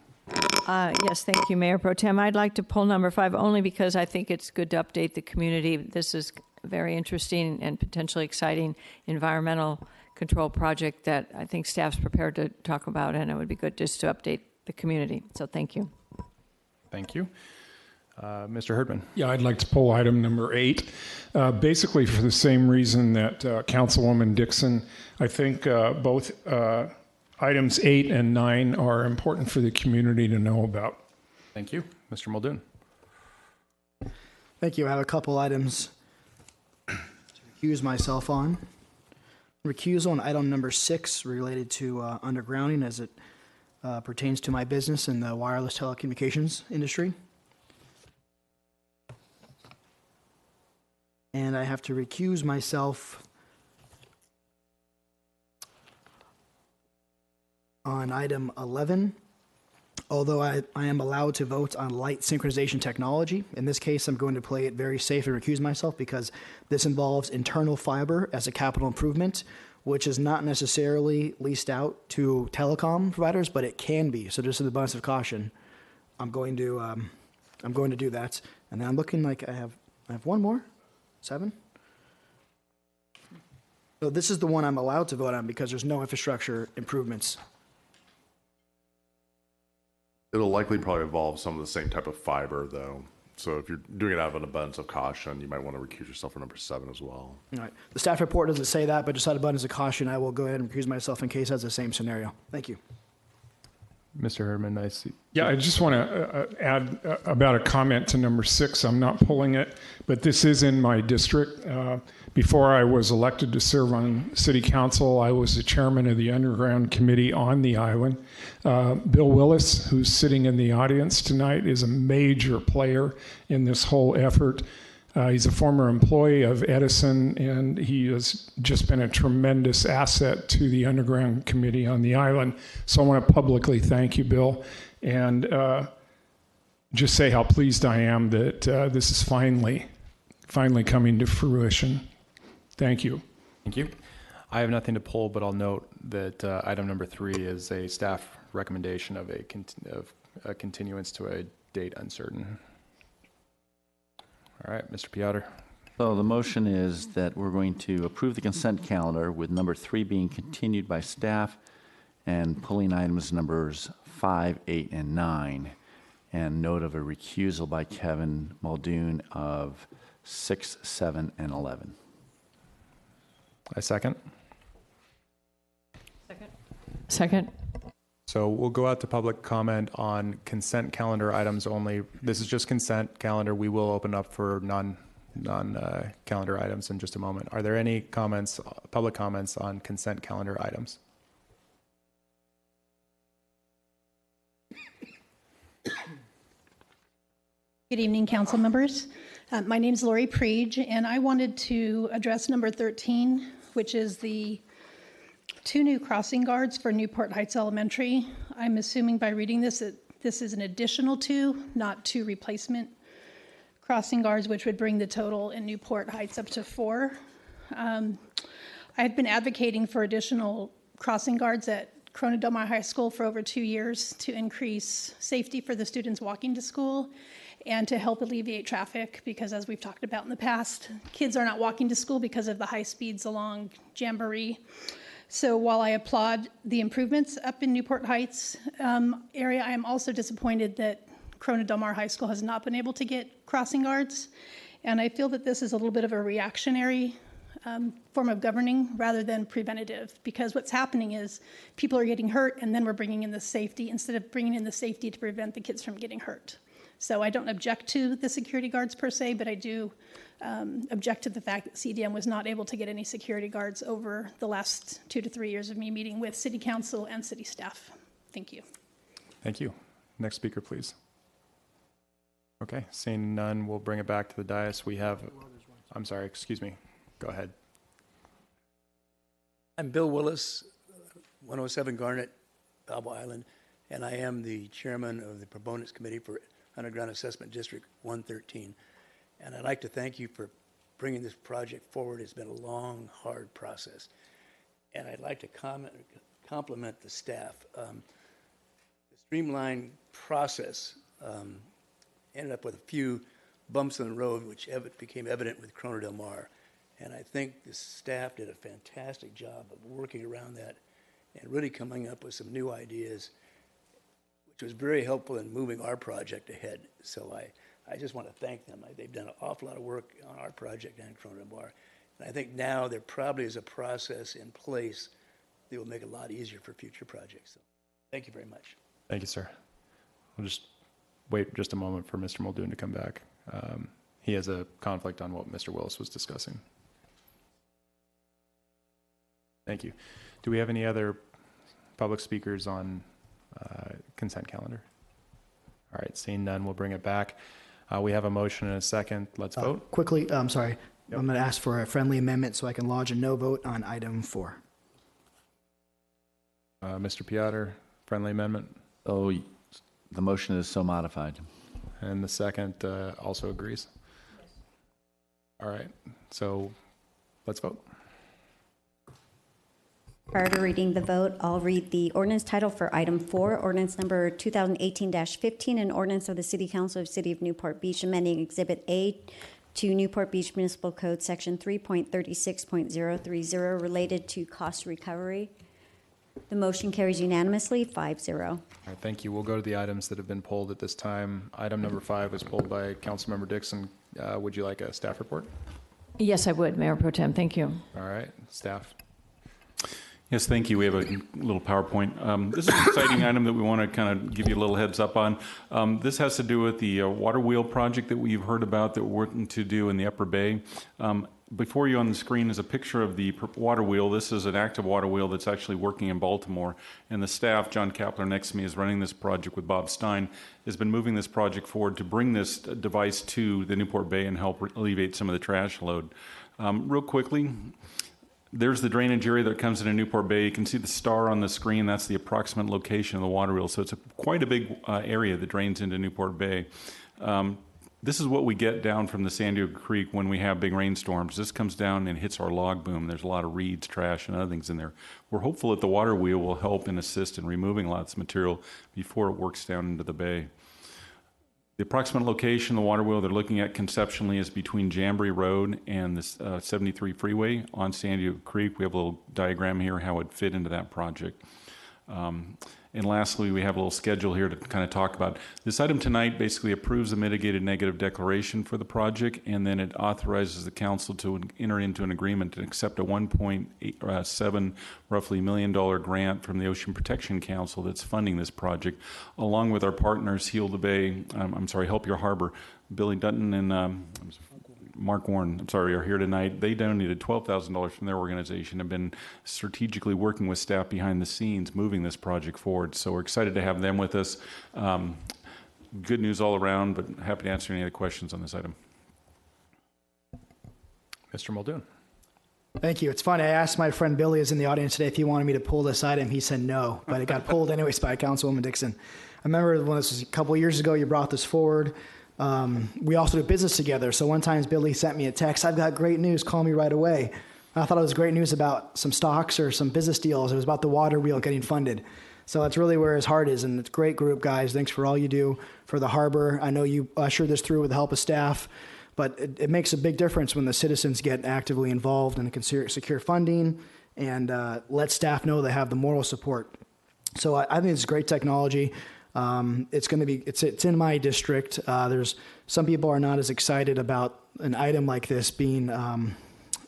Yes, thank you, Mayor Pro Tem. I'd like to pull number 5 only because I think it's good to update the community. This is a very interesting and potentially exciting environmental control project that I think staff's prepared to talk about, and it would be good just to update the community. So thank you. Thank you. Mr. Herdman? Yeah, I'd like to pull item number 8, basically for the same reason that Councilwoman Dixon. I think both items 8 and 9 are important for the community to know about. Thank you. Mr. Muldoon? Thank you. I have a couple items to recuse myself on. Recusal on item number 6 related to undergrounding as it pertains to my business in the wireless telecommunications industry. And I have to recuse myself on item 11, although I am allowed to vote on light synchronization technology. In this case, I'm going to play it very safe and recuse myself because this involves internal fiber as a capital improvement, which is not necessarily leased out to telecom providers, but it can be. So just in the abundance of caution, I'm going to do that. And then I'm looking like I have one more, 7. So this is the one I'm allowed to vote on because there's no infrastructure improvements. It'll likely probably involve some of the same type of fiber, though. So if you're doing it out of an abundance of caution, you might want to recuse yourself for number 7 as well. All right. The staff report doesn't say that, but just out of abundance of caution, I will go ahead and recuse myself in case that's the same scenario. Thank you. Mr. Herdman, I see. Yeah, I just want to add about a comment to number 6. I'm not pulling it, but this is in my district. Before I was elected to serve on city council, I was the chairman of the underground committee on the island. Bill Willis, who's sitting in the audience tonight, is a major player in this whole effort. He's a former employee of Edison, and he has just been a tremendous asset to the Underground Committee on the island. So I want to publicly thank you, Bill, and just say how pleased I am that this is finally coming to fruition. Thank you. Thank you. I have nothing to pull, but I'll note that item number 3 is a staff recommendation of a continuance to a date uncertain. All right, Mr. Piotr. So the motion is that we're going to approve the consent calendar with number 3 being continued by staff and pulling items numbers 5, 8, and 9, and note of a recusal by Kevin Muldoon of 6, 7, and 11. I second. Second. So we'll go out to public comment on consent calendar items only. This is just consent calendar. We will open up for non-calendar items in just a moment. Are there any comments, public comments on consent calendar items? Good evening, council members. My name is Lori Preege, and I wanted to address number 13, which is the 2 new crossing guards for Newport Heights Elementary. I'm assuming by reading this that this is an additional 2, not 2 replacement crossing guards, which would bring the total in Newport Heights up to 4. I've been advocating for additional crossing guards at Corona Del Mar High School for over 2 years to increase safety for the students walking to school and to help alleviate traffic, because as we've talked about in the past, kids are not walking to school because of the high speeds along Jamboree. So while I applaud the improvements up in Newport Heights area, I am also disappointed that Corona Del Mar High School has not been able to get crossing guards. And I feel that this is a little bit of a reactionary form of governing rather than preventative, because what's happening is people are getting hurt and then we're bringing in the safety instead of bringing in the safety to prevent the kids from getting hurt. So I don't object to the security guards per se, but I do object to the fact that CDM was not able to get any security guards over the last 2 to 3 years of me meeting with city council and city staff. Thank you. Thank you. Next speaker, please. Okay, seeing none, we'll bring it back to the dais. We have, I'm sorry, excuse me. Go ahead. I'm Bill Willis, 107 Garnet, Balboa Island, and I am the chairman of the Proponents Committee for Underground Assessment District 113. And I'd like to thank you for bringing this project forward. It's been a long, hard process. And I'd like to compliment the staff. The streamlined process ended up with a few bumps in the road, which became evident with Corona Del Mar. And I think the staff did a fantastic job of working around that and really coming up with some new ideas, which was very helpful in moving our project ahead. So I just want to thank them. They've done an awful lot of work on our project and Corona Del Mar. And I think now there probably is a process in place that will make it a lot easier for future projects. So thank you very much. Thank you, sir. We'll just wait just a moment for Mr. Muldoon to come back. He has a conflict on what Mr. Willis was discussing. Thank you. Do we have any other public speakers on consent calendar? All right, seeing none, we'll bring it back. We have a motion and a second. Let's vote. Quickly, I'm sorry. Yep. I'm going to ask for a friendly amendment so I can lodge a no vote on item 4. Mr. Piotr, friendly amendment? Oh, the motion is so modified. And the second also agrees? Yes. All right, so let's vote. Prior to reading the vote, I'll read the ordinance title for item 4, ordinance number 2018-15, an ordinance of the City Council of the City of Newport Beach amending Exhibit A to Newport Beach Municipal Code Section 3.36.030 related to cost recovery. The motion carries unanimously, 5-0. All right, thank you. We'll go to the items that have been pulled at this time. Item number 5 was pulled by Councilmember Dixon. Would you like a staff report? Yes, I would, Mayor Pro Tem. Thank you. All right, staff. Yes, thank you. We have a little PowerPoint. This is an exciting item that we want to kind of give you a little heads up on. This has to do with the water wheel project that we've heard about that we're working to do in the Upper Bay. Before you on the screen is a picture of the water wheel. This is an active water wheel that's actually working in Baltimore. And the staff, John Kapler next to me, is running this project with Bob Stein, has been moving this project forward to bring this device to the Newport Bay and help alleviate some of the trash load. Real quickly, there's the drainage area that comes into Newport Bay. You can see the star on the screen. That's the approximate location of the water wheel. So it's quite a big area that drains into Newport Bay. This is what we get down from the San Diego Creek when we have big rainstorms. This comes down and hits our log boom. There's a lot of reeds, trash, and other things in there. We're hopeful that the water wheel will help and assist in removing lots of material before it works down into the bay. The approximate location, the water wheel they're looking at conceptually is between Jamboree Road and the 73 freeway on San Diego Creek. We have a little diagram here how it fit into that project. And lastly, we have a little schedule here to kind of talk about. This item tonight basically approves the mitigated negative declaration for the project, and then it authorizes the council to enter into an agreement to accept a $1.7 roughly $1 million grant from the Ocean Protection Council that's funding this project, along with our partners Help Your Harbor, Billy Dutton and Mark Warren, are here tonight. They donated $12,000 from their organization and have been strategically working with staff behind the scenes, moving this project forward. So we're excited to have them with us. Good news all around, but happy to answer any other questions on this item. Mr. Muldoon. Thank you. It's funny. I asked my friend Billy, who's in the audience today, if he wanted me to pull this item. He said no, but it got pulled anyways by Councilwoman Dixon. I remember when this was a couple of years ago, you brought this forward. We also do business together. So one time Billy sent me a text, "I've got great news, call me right away." I thought it was great news about some stocks or some business deals. It was about the water wheel getting funded. So that's really where his heart is, and it's a great group, guys. Thanks for all you do for the harbor. I know you ushered this through with the help of staff, but it makes a big difference when the citizens get actively involved and can secure funding and let staff know they have the moral support. So I think it's great technology. It's in my district. There's some people are not as excited about an item like this being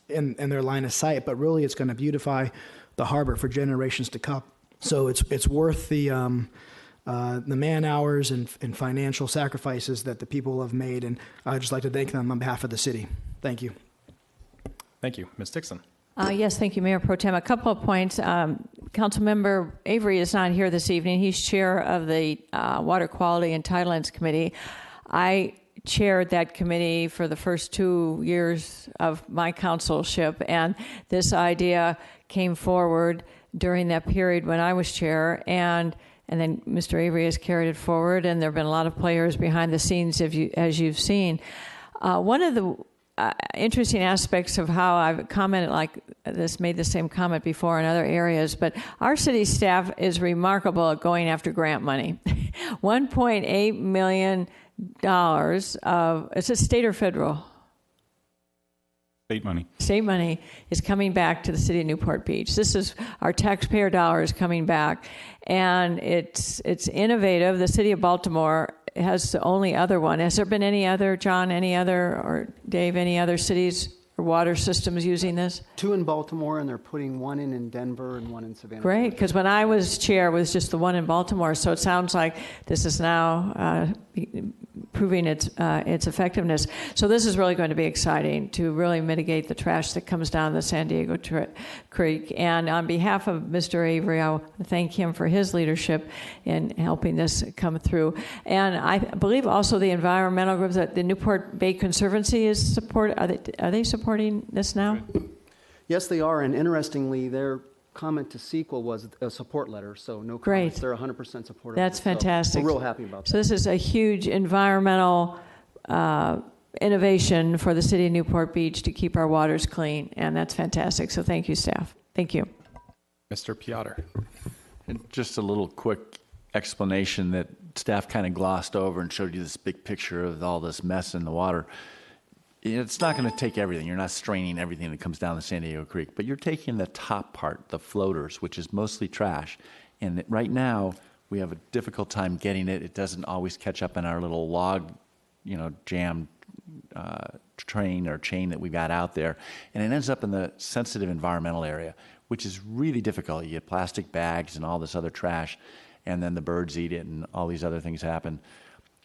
in their line of sight, but really it's going to beautify the harbor for generations to come. So it's worth the man hours and financial sacrifices that the people have made, and I'd just like to thank them on behalf of the city. Thank you. Thank you. Ms. Dixon. Yes, thank you, Mayor Pro Tem. A couple of points. Councilmember Avery is not here this evening. He's chair of the Water Quality Entitlements Committee. I chaired that committee for the first 2 years of my councilship, and this idea came forward during that period when I was chair, and then Mr. Avery has carried it forward, and there have been a lot of players behind the scenes, as you've seen. One of the interesting aspects of how I've commented like this, made the same comment before in other areas, but our city staff is remarkable at going after grant money. $1.8 million of, is it state or federal? State money. State money is coming back to the city of Newport Beach. This is our taxpayer dollars coming back, and it's innovative. The city of Baltimore has the only other one. Has there been any other, John, or Dave, any other cities or water systems using this? 2 in Baltimore, and they're putting 1 in Denver and 1 in Savannah. Great, because when I was chair, it was just the one in Baltimore. So it sounds like this is now proving its effectiveness. So this is really going to be exciting to really mitigate the trash that comes down the San Diego Creek. And on behalf of Mr. Avery, I want to thank him for his leadership in helping this come through. And I believe also the environmental groups, that the Newport Bay Conservancy is are they supporting this now? Yes, they are. And interestingly, their comment to CEQA was a support letter, so no comments. They're 100% supportive. That's fantastic. So we're real happy about that. So this is a huge environmental innovation for the city of Newport Beach to keep our waters clean, and that's fantastic. So thank you, staff. Thank you. Mr. Piotr. And just a little quick explanation that staff kind of glossed over and showed you this big picture of all this mess in the water. It's not going to take everything. You're not straining everything that comes down the San Diego Creek, but you're taking the top part, the floaters, which is mostly trash. And right now, we have a difficult time getting it. It doesn't always catch up in our little log, jam train or chain that we got out there. And it ends up in the sensitive environmental area, which is really difficult. You get plastic bags and all this other trash, and then the birds eat it and all these other things happen.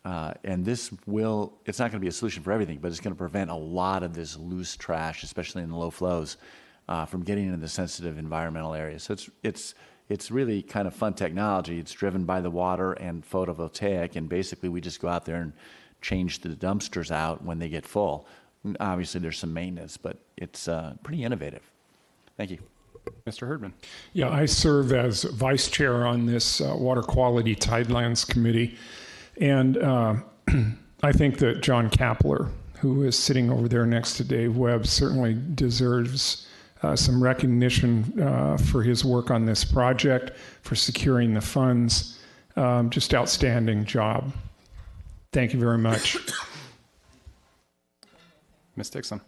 And this will, it's not going to be a solution for everything, but it's going to prevent a lot of this loose trash, especially in the low flows, from getting into the sensitive environmental areas. So it's really kind of fun technology. It's driven by the water and photovoltaic, and basically we just go out there and change the dumpsters out when they get full. Obviously there's some maintenance, but it's pretty innovative. Thank you. Mr. Herdman. Yeah, I serve as vice chair on this Water Quality Tidelands Committee. And I think that John Kapler, who is sitting over there next to Dave Webb, certainly deserves some recognition for his work on this project, for securing the funds. Just outstanding job. Thank you very much. Ms. Dixon.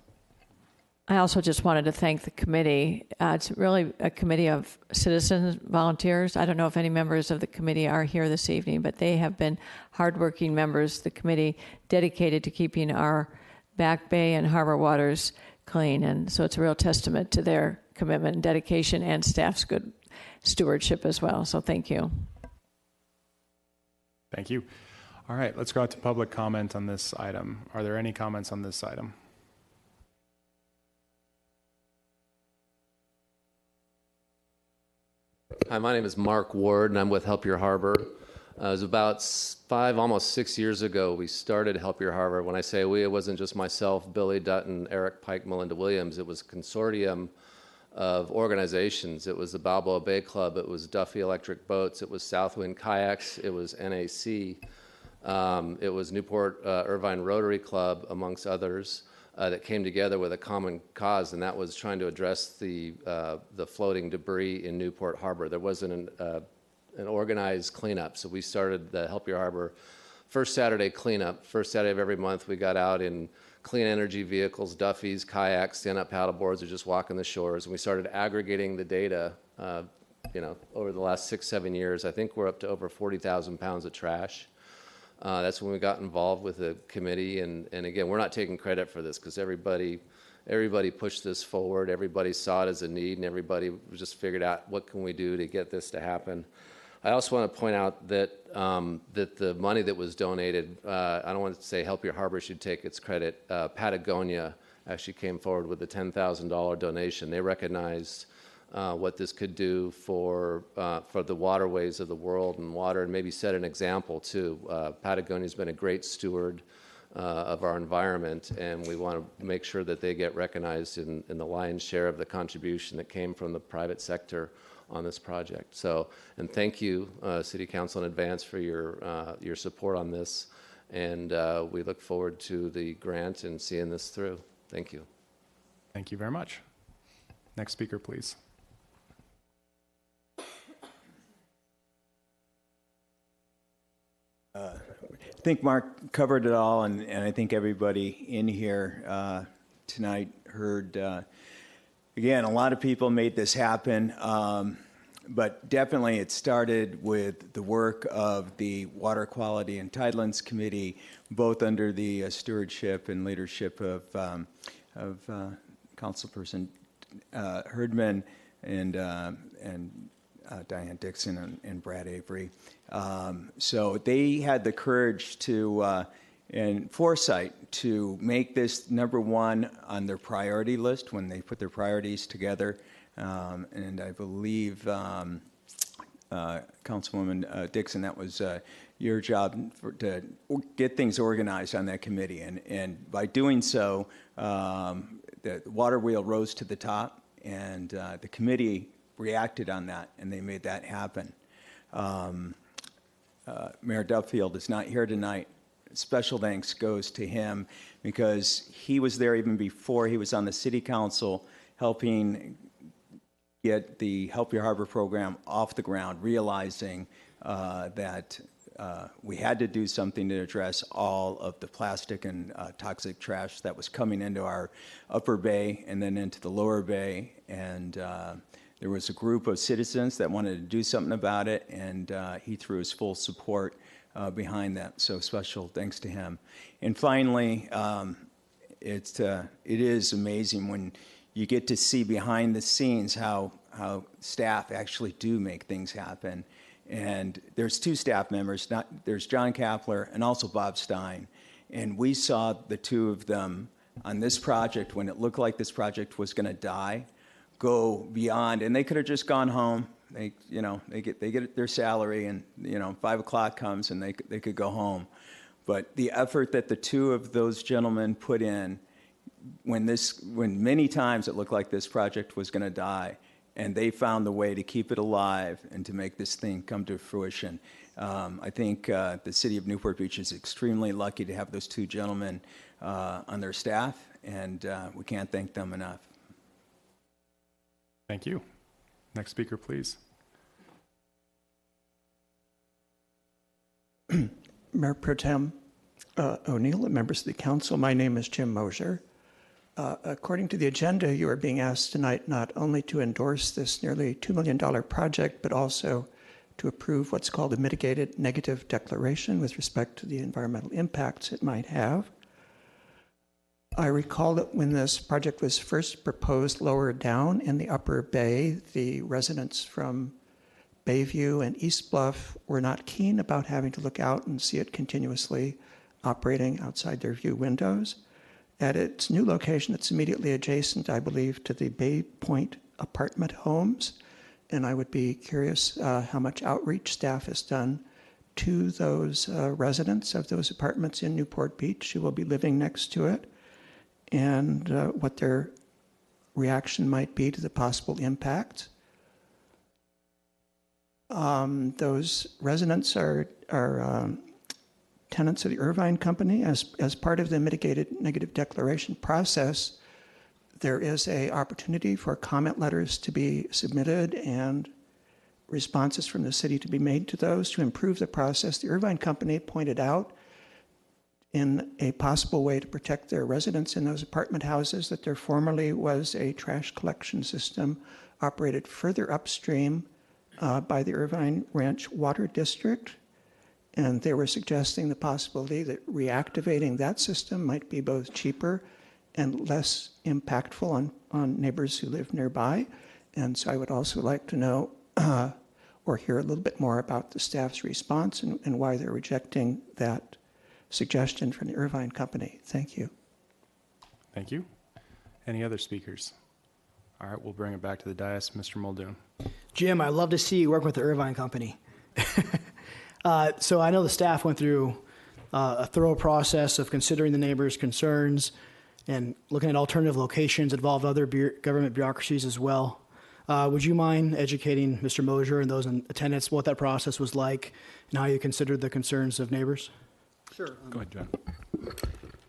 I also just wanted to thank the committee. It's really a committee of citizens, volunteers. I don't know if any members of the committee are here this evening, but they have been hardworking members of the committee dedicated to keeping our back bay and harbor waters clean. And so it's a real testament to their commitment and dedication and staff's good stewardship as well. So thank you. Thank you. All right, let's go out to public comment on this item. Are there any comments on this item? Hi, my name is Mark Ward, and I'm with Help Your Harbor. It was about 5, almost 6 years ago, we started Help Your Harbor. When I say we, it wasn't just myself, Billy Dutton, Eric Pike, Melinda Williams. It was a consortium of organizations. It was the Balboa Bay Club. It was Duffy Electric Boats. It was Southwind Kayaks. It was NAC. It was Newport Irvine Rotary Club, amongst others. That came together with a common cause, and that was trying to address the floating debris in Newport Harbor. There wasn't an organized cleanup, so we started the Help Your Harbor first Saturday cleanup. First Saturday of every month, we got out in clean energy vehicles, Duffys, kayaks, stand-up paddleboards, or just walking the shores, and we started aggregating the data. Over the last 6-7 years, I think we're up to over 40,000 pounds of trash. That's when we got involved with the committee, and again, we're not taking credit for this because everybody pushed this forward. Everybody saw it as a need, and everybody just figured out what can we do to get this to happen. I also want to point out that that the money that was donated, I don't want to say Help Your Harbor should take its credit. Patagonia actually came forward with a $10,000 donation. They recognized what this could do for the waterways of the world and water, and maybe set an example too. Patagonia's been a great steward of our environment, and we want to make sure that they get recognized in the lion's share of the contribution that came from the private sector on this project. So, and thank you, City Council, in advance for your support on this, and we look forward to the grant and seeing this through. Thank you. Thank you very much. Next speaker, please. I think Mark covered it all, and I think everybody in here tonight heard, again, a lot of people made this happen, but definitely it started with the work of the Water Quality and Tidelands Committee, both under the stewardship and leadership of Councilperson Herdman and Diane Dixon and Brad Avery. So they had the courage to and foresight to make this number one on their priority list when they put their priorities together. And I believe, Councilwoman Dixon, that was your job to get things organized on that committee. And by doing so, the water wheel rose to the top, and the committee reacted on that, and they made that happen. Mayor Duffield is not here tonight. Special thanks goes to him because he was there even before he was on the city council, helping get the Help Your Harbor program off the ground, realizing that we had to do something to address all of the plastic and toxic trash that was coming into our upper bay and then into the lower bay. And there was a group of citizens that wanted to do something about it, and he threw his full support behind that. So special thanks to him. And finally, it is amazing when you get to see behind the scenes how staff actually do make things happen. And there's two staff members. There's John Kapler and also Bob Stein. And we saw the two of them on this project when it looked like this project was going to die, go beyond. And they could have just gone home. They get their salary, and 5 o'clock comes, and they could go home. But the effort that the two of those gentlemen put in, when many times it looked like this project was going to die, and they found the way to keep it alive and to make this thing come to fruition. I think the city of Newport Beach is extremely lucky to have those two gentlemen on their staff, and we can't thank them enough. Thank you. Next speaker, please. Mayor Pro Tem O'Neill and members of the council, my name is Jim Mosier. According to the agenda, you are being asked tonight not only to endorse this nearly $2 million project, but also to approve what's called a mitigated negative declaration with respect to the environmental impacts it might have. I recall that when this project was first proposed lower down in the Upper Bay, the residents from Bayview and East Bluff were not keen about having to look out and see it continuously operating outside their view windows. At its new location, it's immediately adjacent, I believe, to the Bay Point apartment homes. And I would be curious how much outreach staff has done to those residents of those apartments in Newport Beach who will be living next to it, and what their reaction might be to the possible impact. Those residents are tenants of the Irvine Company. As part of the mitigated negative declaration process, there is an opportunity for comment letters to be submitted and responses from the city to be made to those to improve the process. The Irvine Company pointed out in a possible way to protect their residents in those apartment houses that there formerly was a trash collection system operated further upstream by the Irvine Ranch Water District. And they were suggesting the possibility that reactivating that system might be both cheaper and less impactful on neighbors who live nearby. And so I would also like to know or hear a little bit more about the staff's response and why they're rejecting that suggestion from the Irvine Company. Thank you. Thank you. Any other speakers? All right, we'll bring it back to the dais. Mr. Muldoon. Jim, I love to see you work with the Irvine Company. So I know the staff went through a thorough process of considering the neighbors' concerns and looking at alternative locations, involved other government bureaucracies as well. Would you mind educating Mr. Mosier and those in attendance what that process was like and how you considered the concerns of neighbors? Sure. Go ahead, John.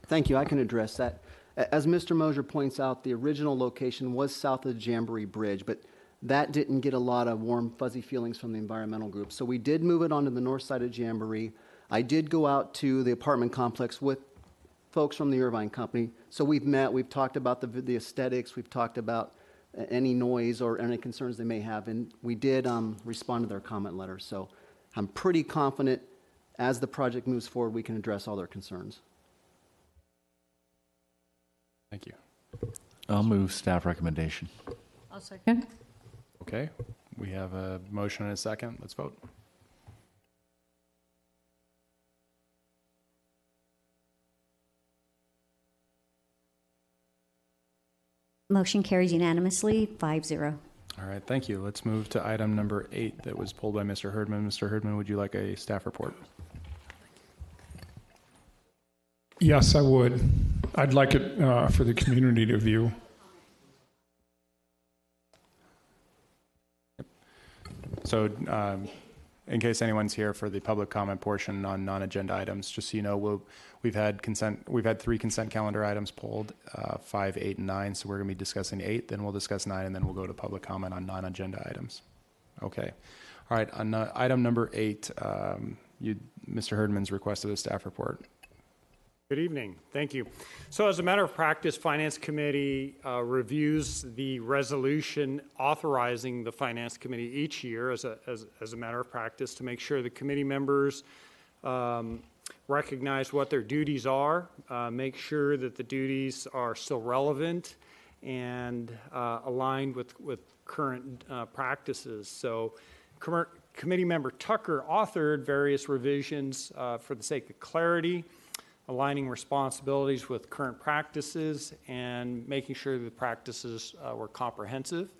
Thank you. I can address that. As Mr. Mosier points out, the original location was south of the Jamboree Bridge, but that didn't get a lot of warm, fuzzy feelings from the environmental group. So we did move it onto the north side of Jamboree. I did go out to the apartment complex with folks from the Irvine Company. So we've met, we've talked about the aesthetics, we've talked about any noise or any concerns they may have, and we did respond to their comment letter. So I'm pretty confident as the project moves forward, we can address all their concerns. Thank you. I'll move staff recommendation. I'll second. Okay, we have a motion and a second. Let's vote. Motion carries unanimously, 5-0. All right, thank you. Let's move to item number 8 that was pulled by Mr. Herdman. Mr. Herdman, would you like a staff report? Yes, I would. I'd like it for the community to view. So in case anyone's here for the public comment portion on non-agenda items, just so you know, we've had 3 consent calendar items pulled, 5, 8, and 9. So we're going to be discussing 8, then we'll discuss 9, and then we'll go to public comment on non-agenda items. Okay. All right. On item number 8, Mr. Herdman's requested a staff report. Good evening. Thank you. So as a matter of practice, Finance Committee reviews the resolution authorizing the Finance Committee each year as a matter of practice to make sure the committee members recognize what their duties are, make sure that the duties are still relevant and aligned with current practices. So Committee member Tucker authored various revisions for the sake of clarity, aligning responsibilities with current practices, and making sure that the practices were comprehensive.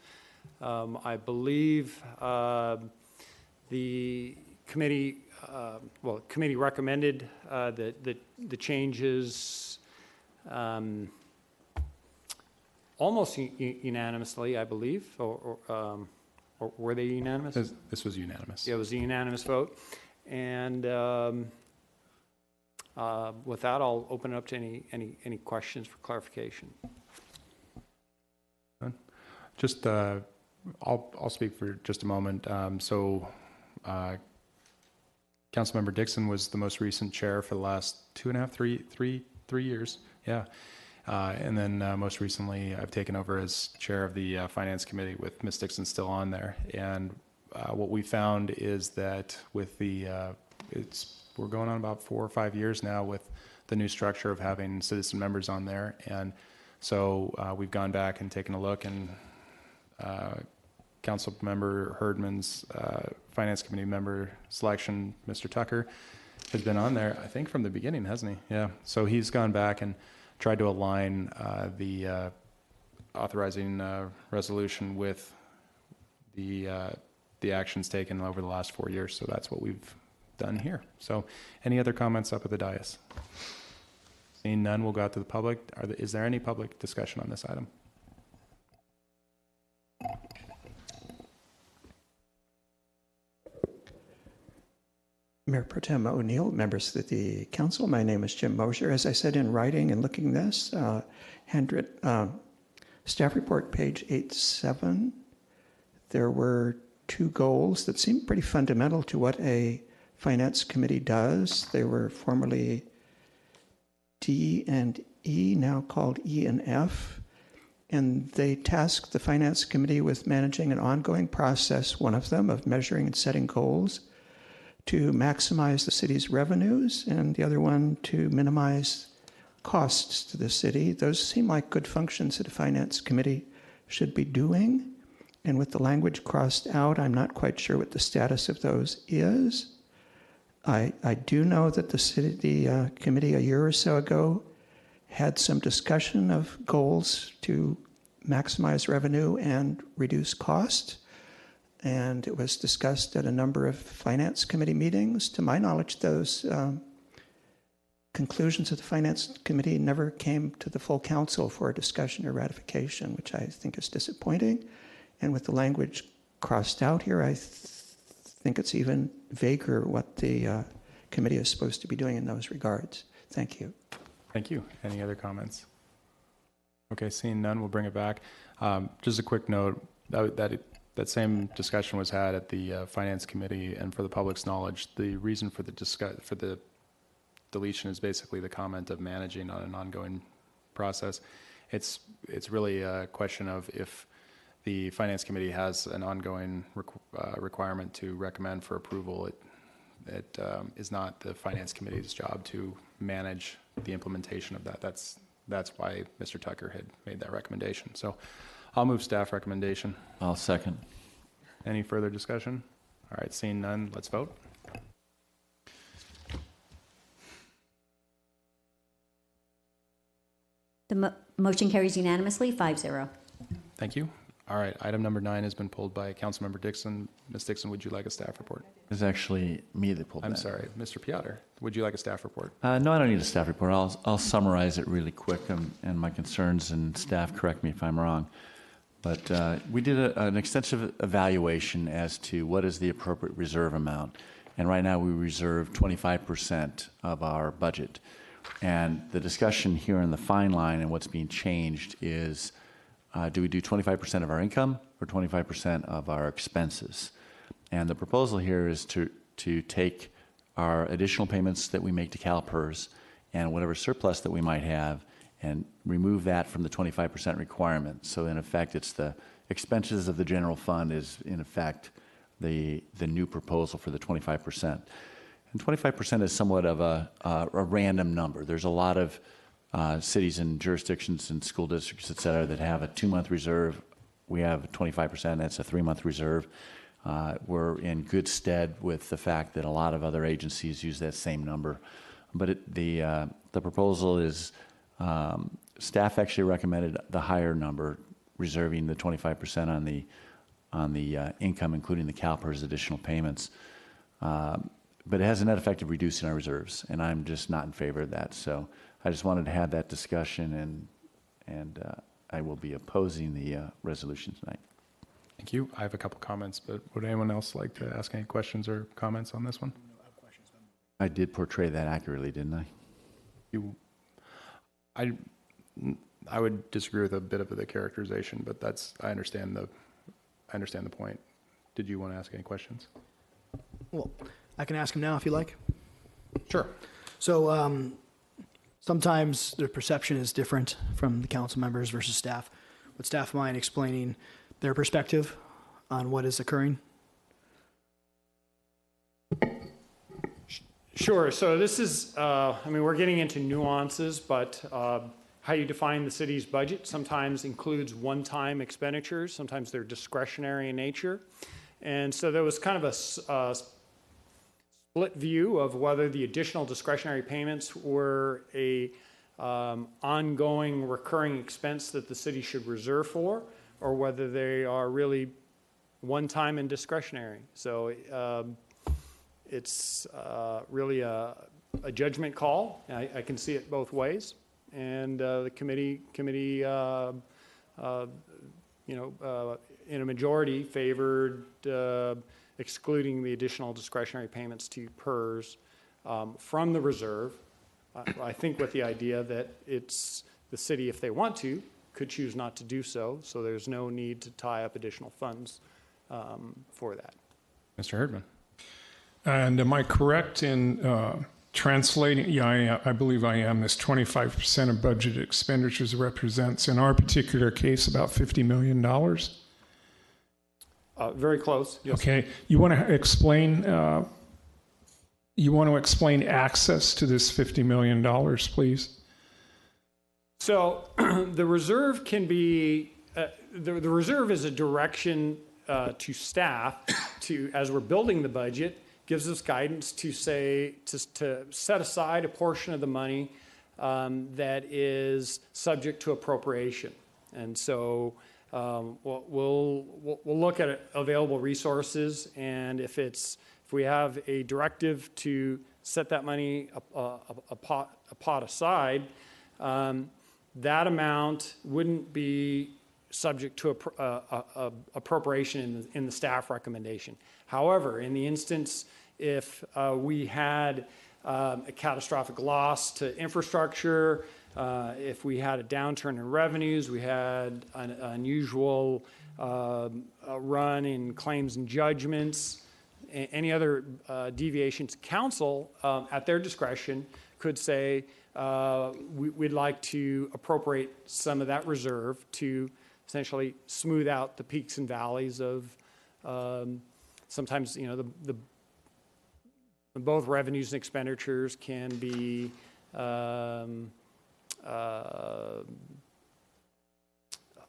I believe the committee, committee recommended the changes almost unanimously, I believe, or were they unanimous? This was unanimous. Yeah, it was a unanimous vote. And with that, I'll open it up to any questions for clarification. Just, I'll speak for just a moment. Councilmember Dixon was the most recent chair for the last 2.5, 3 years. Yeah. And then most recently, I've taken over as chair of the Finance Committee with Ms. Dixon still on there. And what we found is that with the, we're going on about 4 or 5 years now with the new structure of having citizen members on there. And so we've gone back and taken a look, and Council Member Herdman's Finance Committee member selection, Mr. Tucker, has been on there, I think, from the beginning, hasn't he? Yeah. So he's gone back and tried to align the authorizing resolution with the actions taken over the last 4 years. So that's what we've done here. So any other comments up at the dais? Seeing none, we'll go out to the public. Is there any public discussion on this item? Mayor Pro Tem O'Neill, members of the council, my name is Jim Mosier. As I said in writing and looking this, staff report page 8.7, there were 2 goals that seem pretty fundamental to what a finance committee does. They were formerly D and E, now called E and F, and they tasked the finance committee with managing an ongoing process, one of them of measuring and setting goals to maximize the city's revenues, and the other one to minimize costs to the city. Those seem like good functions that a finance committee should be doing. And with the language crossed out, I'm not quite sure what the status of those is. I do know that the committee a year or so ago had some discussion of goals to maximize revenue and reduce cost. And it was discussed at a number of finance committee meetings. To my knowledge, those conclusions of the finance committee never came to the full council for a discussion or ratification, which I think is disappointing. And with the language crossed out here, I think it's even vaguer what the committee is supposed to be doing in those regards. Thank you. Thank you. Any other comments? Okay, seeing none, we'll bring it back. Just a quick note that same discussion was had at the Finance Committee, and for the public's knowledge, the reason for the deletion is basically the comment of managing on an ongoing process. It's really a question of if the Finance Committee has an ongoing requirement to recommend for approval, it is not the Finance Committee's job to manage the implementation of that. That's why Mr. Tucker had made that recommendation. So I'll move staff recommendation. I'll second. Any further discussion? All right, seeing none, let's vote. The motion carries unanimously, 5-0. Thank you. All right, item number 9 has been pulled by Councilmember Dixon. Ms. Dixon, would you like a staff report? It's actually me that pulled that. I'm sorry, Mr. Piotr, would you like a staff report? No, I don't need a staff report. I'll summarize it really quick, and my concerns, and staff correct me if I'm wrong. But we did an extensive evaluation as to what is the appropriate reserve amount. And right now we reserve 25% of our budget. And the discussion here in the fine line and what's being changed is, do we do 25% of our income or 25% of our expenses? And the proposal here is to take our additional payments that we make to CalPERS and whatever surplus that we might have and remove that from the 25% requirement. So in effect, it's the expenses of the general fund is in effect the new proposal for the 25%. And 25% is somewhat of a random number. There's a lot of cities and jurisdictions and school districts, et cetera, that have a 2-month reserve. We have 25%, that's a 3-month reserve. we're in good stead with the fact that a lot of other agencies use that same number. But the proposal is, staff actually recommended the higher number, reserving the 25% on the income, including the CalPERS additional payments. But it has a net effect of reducing our reserves, and I'm just not in favor of that. So I just wanted to have that discussion, and I will be opposing the resolution tonight. Thank you. I have a couple comments, but would anyone else like to ask any questions or comments on this one? I did portray that accurately, didn't I? I would disagree with a bit of the characterization, but I understand the point. Did you want to ask any questions? Well, I can ask him now if you like. Sure. So sometimes the perception is different from the council members versus staff. Would staff mind explaining their perspective on what is occurring? Sure. So this is, we're getting into nuances, but how you define the city's budget sometimes includes one-time expenditures. Sometimes they're discretionary in nature. And so there was kind of a split view of whether the additional discretionary payments were a ongoing recurring expense that the city should reserve for, or whether they are really one-time and discretionary. So it's really a judgment call. I can see it both ways, and the committee, in a majority, favored excluding the additional discretionary payments to PERS from the reserve. I think with the idea that it's the city, if they want to, could choose not to do so. So there's no need to tie up additional funds for that. Mr. Herdman. And am I correct in translating? Yeah, I believe I am. This 25% of budget expenditures represents, in our particular case, about $50 million. Very close. Yes. Okay. You want to explain? You want to explain access to this $50 million, please? So the reserve can be the reserve is a direction to staff to, as we're building the budget, gives us guidance to say to set aside a portion of the money that is subject to appropriation. And so we'll look at available resources, and if we have a directive to set that money a pot aside, that amount wouldn't be subject to appropriation in the staff recommendation. However, in the instance if we had a catastrophic loss to infrastructure, if we had a downturn in revenues, we had an unusual run in claims and judgments, any other deviations, council at their discretion could say we'd like to appropriate some of that reserve to essentially smooth out the peaks and valleys of sometimes both revenues and expenditures can be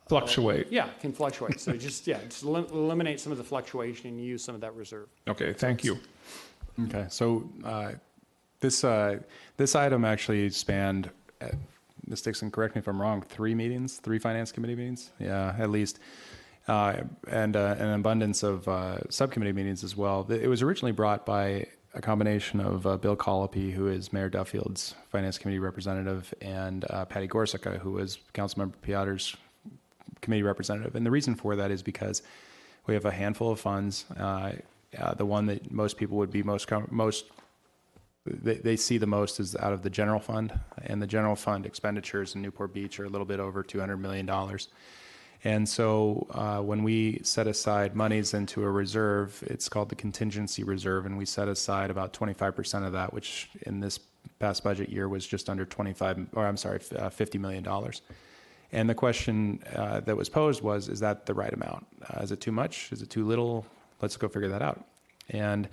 fluctuate. Yeah, can fluctuate. So just eliminate some of the fluctuation and use some of that reserve. Okay, thank you. Okay, so this item actually spanned, Ms. Dixon, correct me if I'm wrong, 3 finance committee meetings? Yeah, at least. And an abundance of subcommittee meetings as well. It was originally brought by a combination of Bill Colopy, who is Mayor Duffield's finance committee representative, and Patty Gorsica, who is Councilmember Piotter's committee representative. And the reason for that is because we have a handful of funds. The one that most people would be they see the most is out of the general fund, and the general fund expenditures in Newport Beach are a little bit over $200 million. And so when we set aside monies into a reserve, it's called the contingency reserve, and we set aside about 25% of that, which in this past budget year was just under $50 million. And the question that was posed was, is that the right amount? Is it too much? Is it too little? Let's go figure that out. And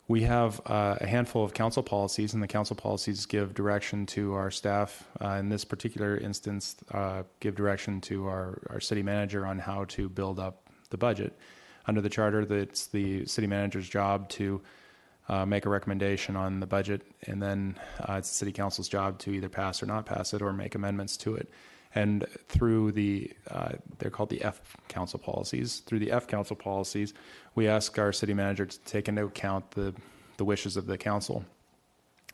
we have a handful of council policies, and the council policies give direction to our staff. In this particular instance, give direction to our city manager on how to build up the budget. Under the charter, it's the city manager's job to make a recommendation on the budget, and then it's the city council's job to either pass or not pass it or make amendments to it. And through they're called the F council policies. Through the F council policies, we ask our city manager to take into account the wishes of the council.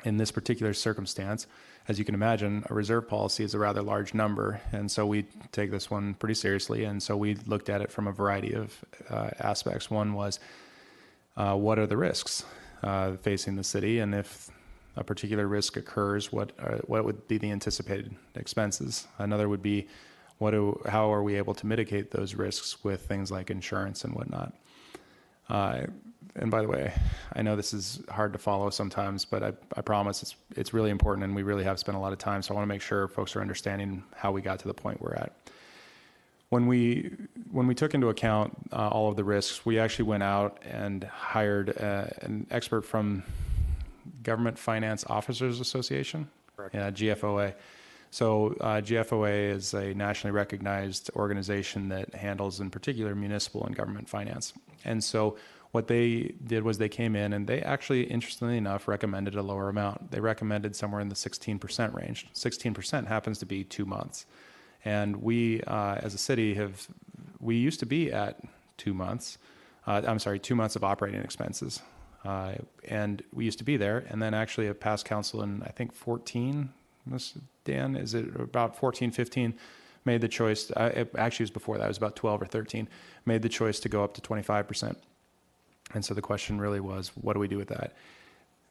In this particular circumstance, as you can imagine, a reserve policy is a rather large number, and so we take this one pretty seriously, and so we looked at it from a variety of aspects. One was, what are the risks facing the city, and if a particular risk occurs, what would be the anticipated expenses? Another would be, how are we able to mitigate those risks with things like insurance and whatnot? And by the way, I know this is hard to follow sometimes, but I promise it's really important, and we really have spent a lot of time, so I want to make sure folks are understanding how we got to the point we're at. When we took into account all of the risks, we actually went out and hired an expert from Government Finance Officers Association, GFOA. So GFOA is a nationally recognized organization that handles, in particular, municipal and government finance. And so what they did was they came in and they actually, interestingly enough, recommended a lower amount. They recommended somewhere in the 16% range. 16% happens to be 2 months. And we, as a city, we used to be at 2 months. 2 months of operating expenses. And we used to be there. And then actually a past council in, I think, 14, Dan, is it about 14, 15, made the choice, it actually was before that, it was about 12 or 13, made the choice to go up to 25%. And so the question really was, what do we do with that?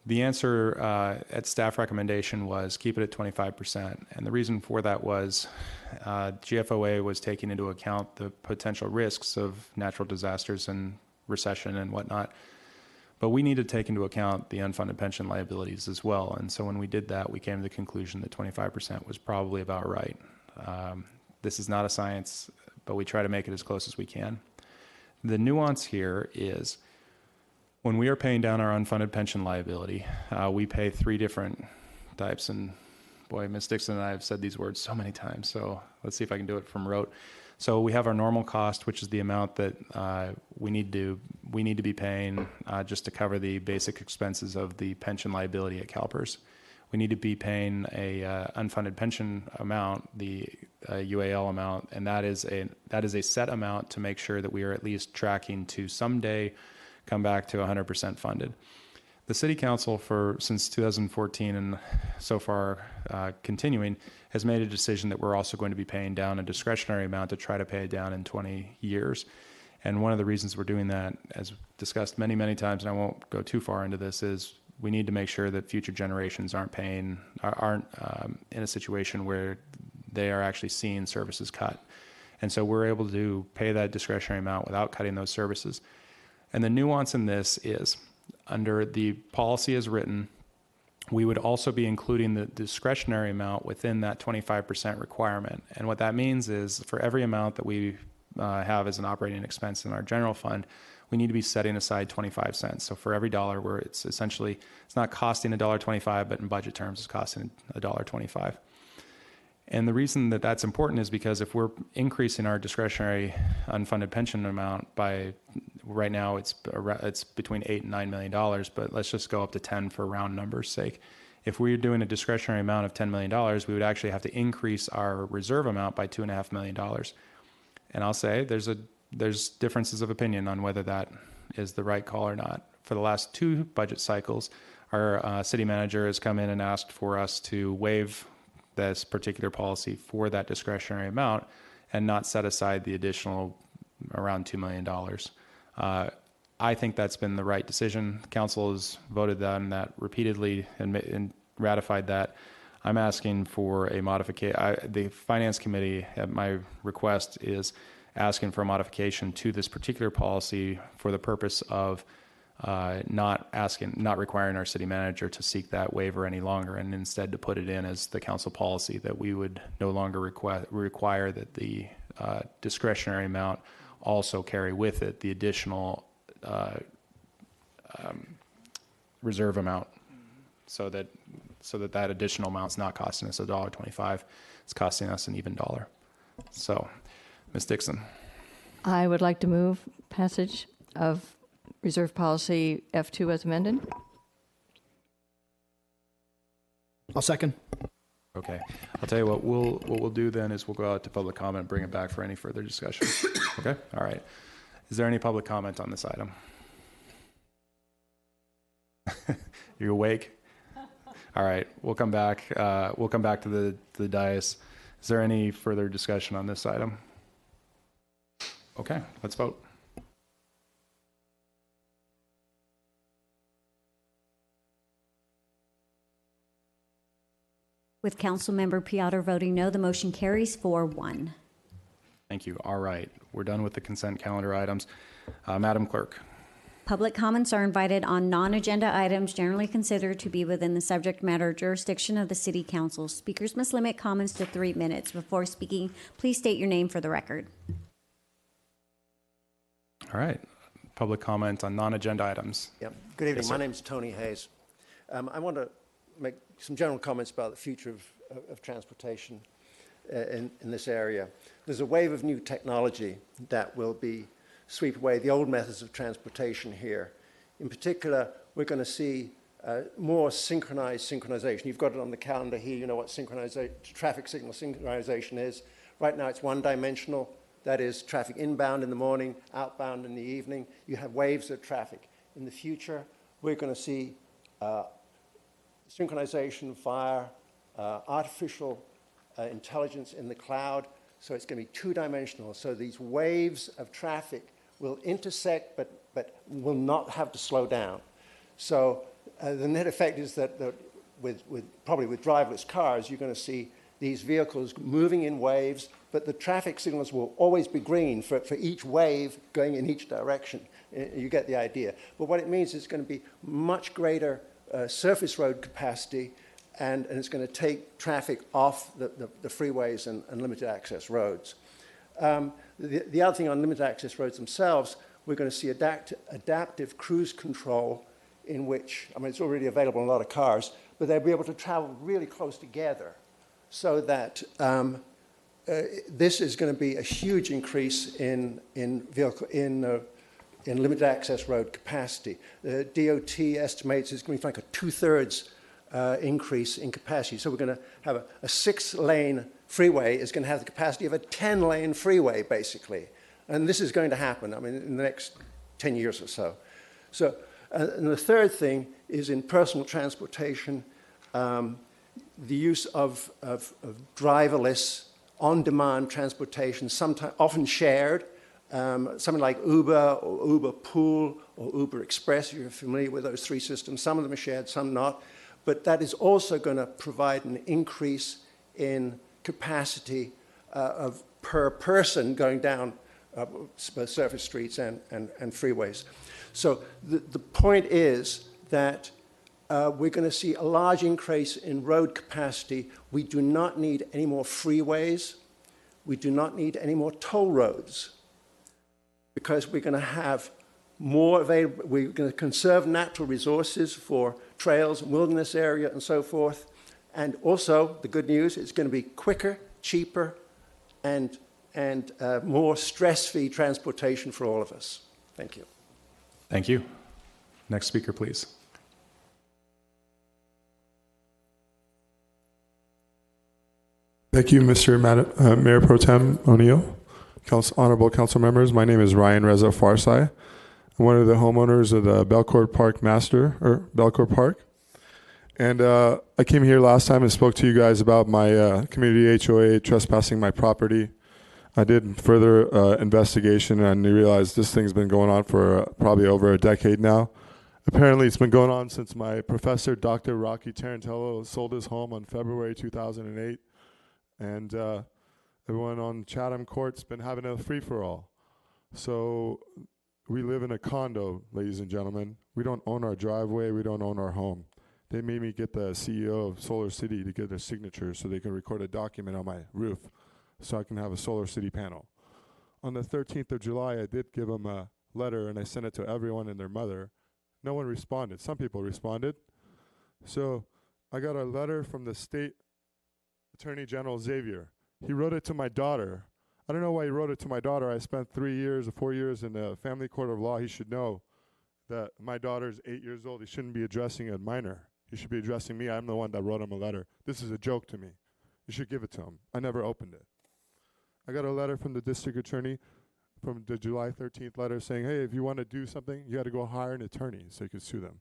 The answer at staff recommendation was keep it at 25%. And the reason for that was GFOA was taking into account the potential risks of natural disasters and recession and whatnot. But we need to take into account the unfunded pension liabilities as well. And so when we did that, we came to the conclusion that 25% was probably about right. This is not a science, but we try to make it as close as we can. The nuance here is when we are paying down our unfunded pension liability, we pay 3 different types. And boy, Ms. Dixon and I have said these words so many times, so let's see if I can do it from rote. So we have our normal cost, which is the amount that we need to be paying just to cover the basic expenses of the pension liability at CalPERS. We need to be paying a unfunded pension amount, the UAL amount, and that is a set amount to make sure that we are at least tracking to someday come back to 100% funded. The City Council since 2014 and so far continuing has made a decision that we're also going to be paying down a discretionary amount to try to pay it down in 20 years. And one of the reasons we're doing that, as discussed many, many times, and I won't go too far into this, is we need to make sure that future generations aren't in a situation where they are actually seeing services cut. And so we're able to pay that discretionary amount without cutting those services. And the nuance in this is, under the policy as written, we would also be including the discretionary amount within that 25% requirement. And what that means is for every amount that we have as an operating expense in our general fund, we need to be setting aside 25 cents. So for every dollar, where it's not costing $1.25, but in budget terms, it's costing $1.25. And the reason that that's important is because if we're increasing our discretionary unfunded pension amount by, right now it's between $8 and $9 million, but let's just go up to 10 for round numbers' sake. If we're doing a discretionary amount of $10 million, we would actually have to increase our reserve amount by $2.5 million. And I'll say there's differences of opinion on whether that is the right call or not. For the last 2 budget cycles, our city manager has come in and asked for us to waive this particular policy for that discretionary amount and not set aside the additional around $2 million. I think that's been the right decision. Council has voted on that repeatedly and ratified that. I'm asking for a modification. The Finance Committee, at my request, is asking for a modification to this particular policy for the purpose of not requiring our city manager to seek that waiver any longer, and instead to put it in as the council policy that we would no longer require that the discretionary amount also carry with it the additional reserve amount, so that additional amount's not costing us $1.25, it's costing us an even dollar. So, Ms. Dixon. I would like to move passage of Reserve Policy F2 as amended. I'll second. Okay. I'll tell you what we'll do then is we'll go out to public comment, bring it back for any further discussion. Okay? All right. Is there any public comment on this item? You awake? All right. We'll come back. We'll come back to the dais. Is there any further discussion on this item? Okay. Let's vote. With Councilmember Piotr voting no, the motion carries 4-1. Thank you. All right. We're done with the consent calendar items. Madam Clerk. Public comments are invited on non-agenda items generally considered to be within the subject matter jurisdiction of the City Council. Speakers must limit comments to 3 minutes. Before speaking, please state your name for the record. All right. Public comment on non-agenda items. Yeah. Good evening. Yes, My sir. name is Tony Hayes. I want to make some general comments about the future of transportation in this area. There's a wave of new technology that will sweep away the old methods of transportation here. In particular, we're going to see more synchronization. You've got it on the calendar here. You know what traffic signal synchronization is. Right now, it's one-dimensional. That is traffic inbound in the morning, outbound in the evening. You have waves of traffic. In the future, we're going to see synchronization via artificial intelligence in the cloud. So it's going to be two-dimensional. So these waves of traffic will intersect, but will not have to slow down. So the net effect is that probably with driverless cars, you're going to see these vehicles moving in waves, but the traffic signals will always be green for each wave going in each direction. You get the idea. But what it means is it's going to be much greater surface road capacity, and it's going to take traffic off the freeways and limited access roads. The other thing on limited access roads themselves, we're going to see adaptive cruise control, in which, I mean, it's already available in a lot of cars, but they'll be able to travel really close together, so that this is going to be a huge increase in limited access road capacity. The DOT estimates it's going to be like a 2/3 increase in capacity. So we're going to have a 6-lane freeway is going to have the capacity of a 10-lane freeway, basically. And this is going to happen, I mean, in the next 10 years or so. So, and the third thing is in personal transportation, the use of driverless, on-demand transportation, often shared, something like Uber or Uber Pool or Uber Express. You're familiar with those three systems. Some of them are shared, some not. But that is also going to provide an increase in capacity per person going down surface streets and freeways. So the point is that we're going to see a large increase in road capacity. We do not need any more freeways. We do not need any more toll roads, because we're going to have more available. We're going to conserve natural resources for trails, wilderness area, and so forth. And also, the good news, it's going to be quicker, cheaper, and more stress-free transportation for all of us. Thank you. Thank you. Next speaker, please. Thank you, Mr. Mayor Pro Tem O'Neill, honorable council members. My name is Ryan Reza Farsai. I'm one of the homeowners of the Belcourt Park. And I came here last time and spoke to you guys about my community HOA trespassing my property. I did further investigation, and I realized this thing's been going on for probably over a decade now. Apparently, it's been going on since my professor, Dr. Rocky Tarantello, sold his home on February 2008. And everyone on Chatham Court's been having a free-for-all. So we live in a condo, ladies and gentlemen. We don't own our driveway. We don't own our home. They made me get the CEO of Solar City to get their signature so they can record a document on my roof so I can have a Solar City panel. On the 13th of July, I did give them a letter, and I sent it to everyone and their mother. No one responded. Some people responded. So I got a letter from the state Attorney General Xavier. He wrote it to my daughter. I don't know why he wrote it to my daughter. I spent 3 years or 4 years in the family court of law. He should know that my daughter's 8 years old. He shouldn't be addressing a minor. He should be addressing me. I'm the one that wrote him a letter. This is a joke to me. You should give it to him. I never opened it. I got a letter from the district attorney from the July 13th letter saying, hey, if you want to do something, you got to go hire an attorney so you can sue them.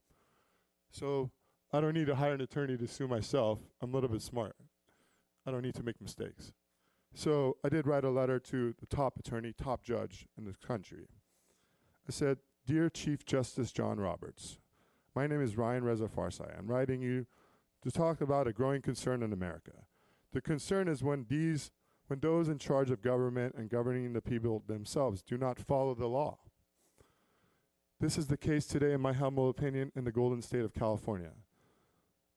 So I don't need to hire an attorney to sue myself. I'm a little bit smart. I don't need to make mistakes. So I did write a letter to the top attorney, top judge in this country. I said, Dear Chief Justice John Roberts, my name is Ryan Reza Farsai. I'm writing you to talk about a growing concern in America. The concern is when those in charge of government and governing the people themselves do not follow the law. This is the case today, in my humble opinion, in the Golden State of California.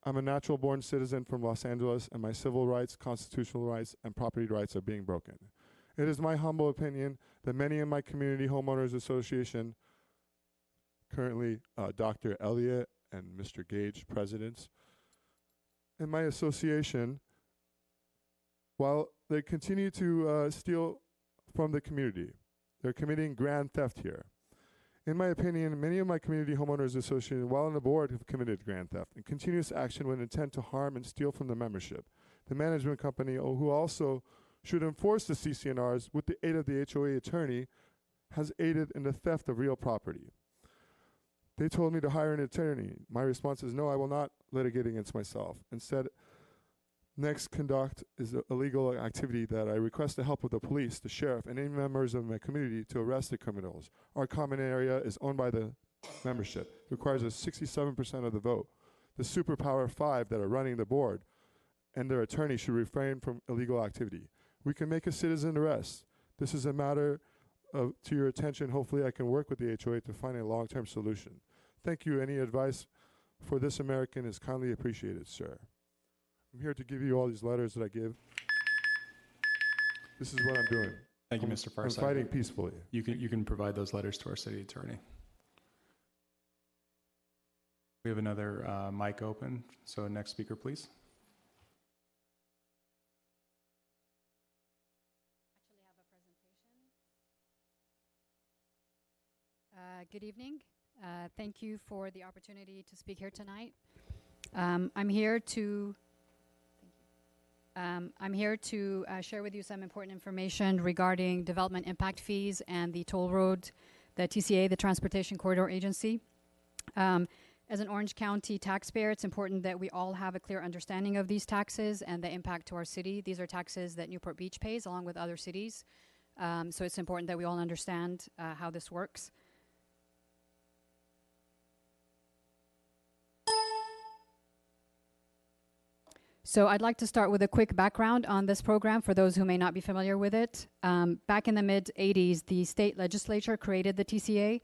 I'm a natural-born citizen from Los Angeles, and my civil rights, constitutional rights, and property rights are being broken. It is my humble opinion that many in my community homeowners association, currently Dr. Elliott and Mr. Gage, presidents, in my association, while they continue to steal from the community, they're committing grand theft here. In my opinion, many of my community homeowners association, while on the board, have committed grand theft and continuous action with intent to harm and steal from the membership. The management company, who also should enforce the CCNRs with the aid of the HOA attorney, has aided in the theft of real property. They told me to hire an attorney. My response is, no, I will not litigate against myself. Instead, next conduct is an illegal activity that I request the help of the police, the sheriff, and any members of my community to arrest the criminals. Our common area is owned by the membership. It requires a 67% of the vote. The superpower 5 that are running the board and their attorney should refrain from illegal activity. We can make a citizen arrest. This is a matter to your attention. Hopefully I can work with the HOA to find a long-term solution. Thank you. Any advice for this American is kindly appreciated, sir. I'm here to give you all these letters that I give. This is what I'm doing. Thank you, Mr. Farside. I'm fighting peacefully. You can provide those letters to our city attorney. We have another mic open. So next speaker, please. Good evening. Thank you for the opportunity to speak here tonight. I'm here to share with you some important information regarding development impact fees and the toll road, the TCA, the Transportation Corridor Agency. As an Orange County taxpayer, it's important that we all have a clear understanding of these taxes and the impact to our city. These are taxes that Newport Beach pays along with other cities. So it's important that we all understand how this works. So I'd like to start with a quick background on this program for those who may not be familiar with it. Back in the mid-'80s, the state legislature created the TCA,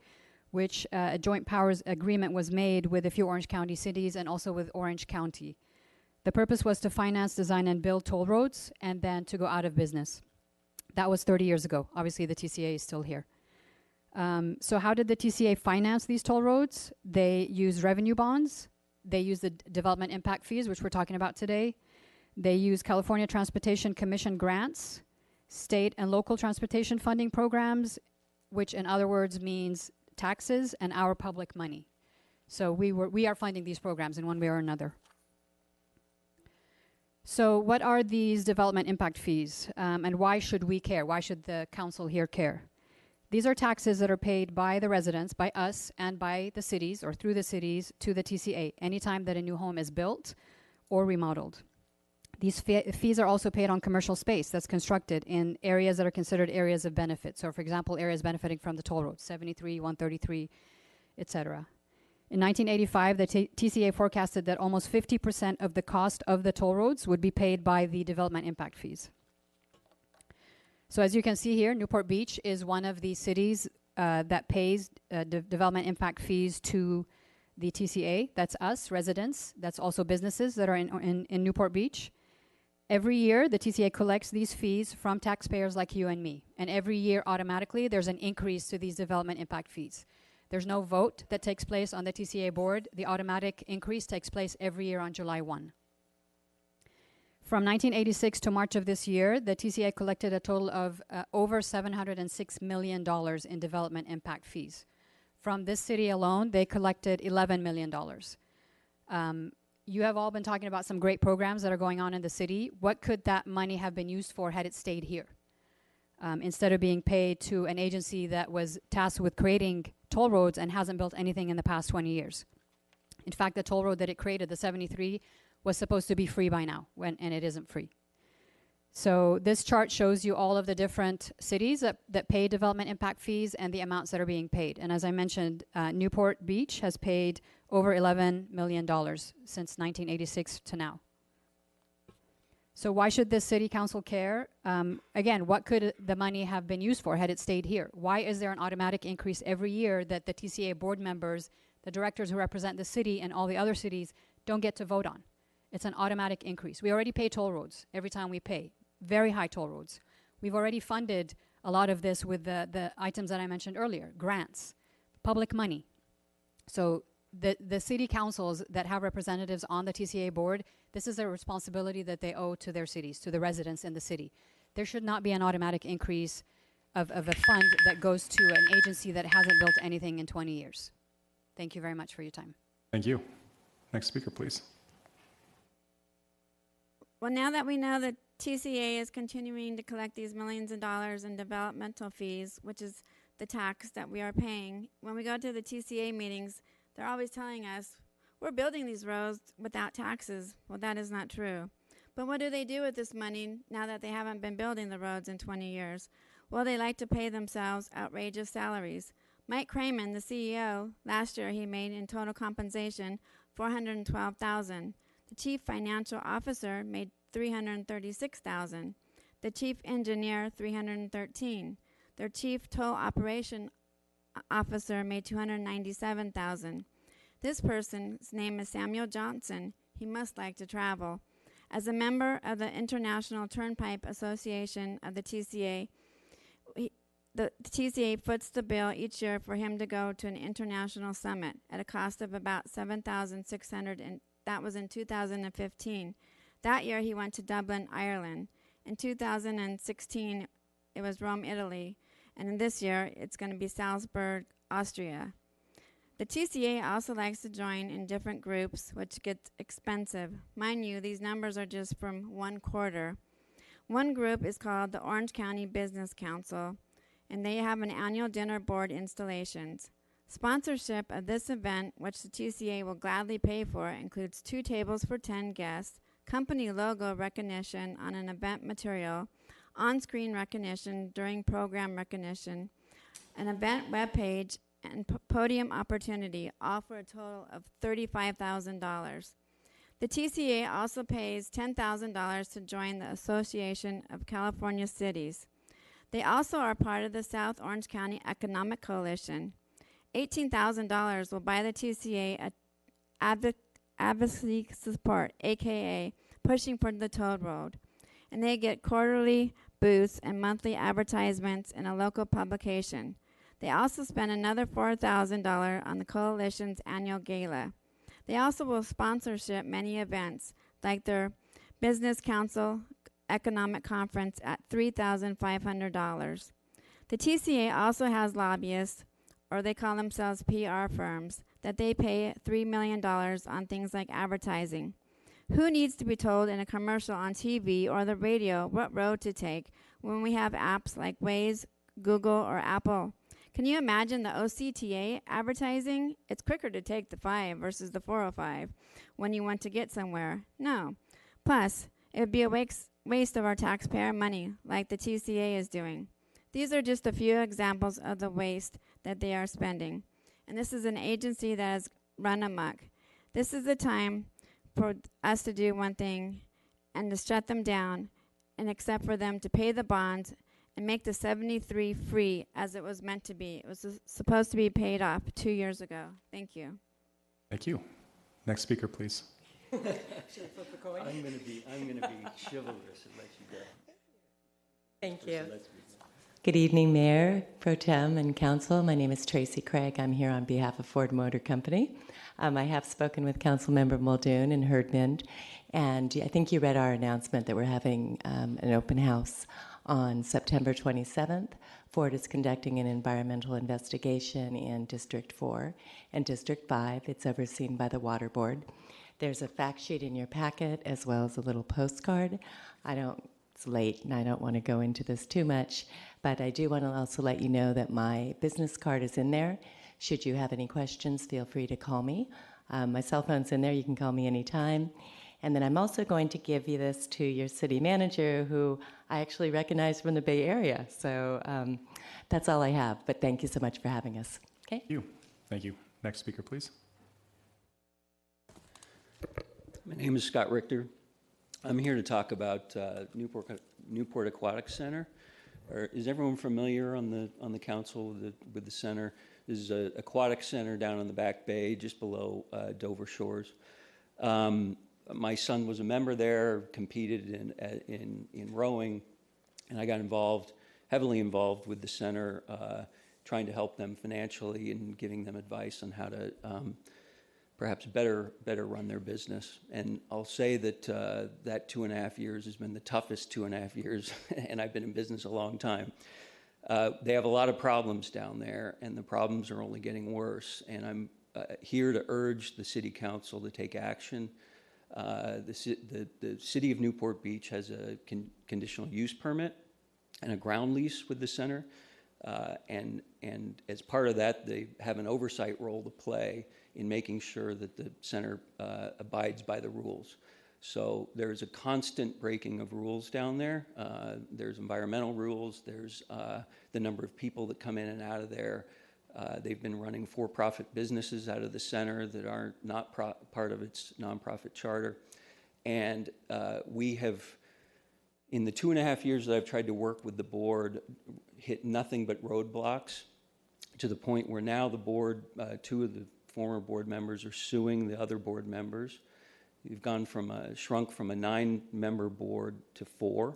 which a joint powers agreement was made with a few Orange County cities and also with Orange County. The purpose was to finance, design, and build toll roads and then to go out of business. That was 30 years ago. Obviously, the TCA is still here. So how did the TCA finance these toll roads? They used revenue bonds. They use the development impact fees, which we're talking about today. They use California Transportation Commission grants, state and local transportation funding programs, which in other words means taxes and our public money. So we are funding these programs in one way or another. So what are these development impact fees and why should we care? Why should the council here care? These are taxes that are paid by the residents, by us, and by the cities, or through the cities, to the TCA, anytime that a new home is built or remodeled. These fees are also paid on commercial space that's constructed in areas that are considered areas of benefit. So, for example, areas benefiting from the toll road, 73, 133, etc. In 1985, the TCA forecasted that almost 50% of the cost of the toll roads would be paid by the development impact fees. So as you can see here, Newport Beach is one of the cities that pays development impact fees to the TCA. That's us, residents. That's also businesses that are in Newport Beach. Every year, the TCA collects these fees from taxpayers like you and me. And every year, automatically, there's an increase to these development impact fees. There's no vote that takes place on the TCA board. The automatic increase takes place every year on July 1. From 1986 to March of this year, the TCA collected a total of over $706 million in development impact fees. From this city alone, they collected $11 million. You have all been talking about some great programs that are going on in the city. What could that money have been used for had it stayed here? Instead of being paid to an agency that was tasked with creating toll roads and hasn't built anything in the past 20 years. In fact, the toll road that it created, the 73, was supposed to be free by now, and it isn't free. So this chart shows you all of the different cities that pay development impact fees and the amounts that are being paid. And as I mentioned, Newport Beach has paid over $11 million since 1986 to now. So why should this city council care? Again, what could the money have been used for had it stayed here? Why is there an automatic increase every year that the TCA board members, the directors who represent the city and all the other cities don't get to vote on? It's an automatic increase. We already pay toll roads every time we pay. Very high toll roads. We've already funded a lot of this with the items that I mentioned earlier, grants, public money. So the city councils that have representatives on the TCA board, this is a responsibility that they owe to their cities, to the residents in the city. There should not be an automatic increase of a fund that goes to an agency that hasn't built anything in 20 years. Thank you very much for your time. Thank you. Next speaker, please. Well, now that we know that TCA is continuing to collect these millions of dollars in developmental fees, which is the tax that we are paying, when we go to the TCA meetings, they're always telling us, we're building these roads without taxes. Well, that is not true. But what do they do with this money now that they haven't been building the roads in 20 years? Well, they like to pay themselves outrageous salaries. Mike Cramen, the CEO, last year he made in total compensation $412,000. The chief financial officer made $336,000. The chief engineer $313,000. Their chief toll operation officer made $297,000. This person's name is Samuel Johnson. He must like to travel. As a member of the International Turnpike Association of the TCA, the TCA foots the bill each year for him to go to an international summit at a cost of about $7,600, and that was in 2015. That year he went to Dublin, Ireland. In 2016, it was Rome, Italy. And in this year, it's going to be Salzburg, Austria. The TCA also likes to join in different groups, which gets expensive. Mind you, these numbers are just from one quarter. One group is called the Orange County Business Council, and they have an annual dinner board installations. Sponsorship of this event, which the TCA will gladly pay for, includes 2 tables for 10 guests, company logo recognition on an event material, on-screen recognition during program recognition, an event webpage, and podium opportunity, all for a total of $35,000. The TCA also pays $10,000 to join the Association of California Cities. They also are part of the South Orange County Economic Coalition. $18,000 will buy the TCA advocacy support, aka pushing for the toll road, and they get quarterly booths and monthly advertisements in a local publication. They also spend another $4,000 on the coalition's annual gala. They also will sponsorship many events, like their Business Council Economic Conference at $3,500. The TCA also has lobbyists, or they call themselves PR firms, that they pay $3 million on things like advertising. Who needs to be told in a commercial on TV or the radio what road to take when we have apps like Waze, Google, or Apple? Can you imagine the OCTA advertising? It's quicker to take the 5 versus the 405 when you want to get somewhere. No. Plus, it would be a waste of our taxpayer money like the TCA is doing. These are just a few examples of the waste that they are spending. And this is an agency that has run amok. This is the time for us to do one thing and to shut them down, and except for them to pay the bonds and make the 73 free as it was meant to be. It was supposed to be paid off 2 years ago. Thank you. Thank you. Next speaker, please. I'm going to be chivalrous and let you go. Thank you. Good evening, Mayor, Pro Tem, and Council. My name is Tracy Craig. I'm here on behalf of Ford Motor Company. I have spoken with Councilmember Muldoon and Herdman, and I think you read our announcement that we're having an open house on September 27th. Ford is conducting an environmental investigation in District 4 and District 5. It's overseen by the Water Board. There's a fact sheet in your packet as well as a little postcard. It's late and I don't want to go into this too much, but I do want to also let you know that my business card is in there. Should you have any questions, feel free to call me. My cell phone's in there. You can call me anytime. And then I'm also going to give you this to your city manager, who I actually recognize from the Bay Area. So that's all I have, but thank you so much for having us. Okay? Thank you. Thank you. Next speaker, please. My name is Scott Richter. I'm here to talk about Newport Aquatic Center. Is everyone familiar on the council with the center? This is an aquatic center down in the Back Bay, just below Dover Shores. My son was a member there, competed in rowing, and I got heavily involved with the center, trying to help them financially and giving them advice on how to perhaps better run their business. And I'll say that that 2.5 years has been the toughest 2.5 years, and I've been in business a long time. They have a lot of problems down there, and the problems are only getting worse. And I'm here to urge the city council to take action. The city of Newport Beach has a conditional use permit and a ground lease with the center. And as part of that, they have an oversight role to play in making sure that the center abides by the rules. So there's a constant breaking of rules down there. There's environmental rules. There's the number of people that come in and out of there. They've been running for-profit businesses out of the center that are not part of its nonprofit charter. And we have, in the 2.5 years that I've tried to work with the board, hit nothing but roadblocks, to the point where now the board, 2 of the former board members are suing the other board members. We've gone shrunk from a 9-member board to 4,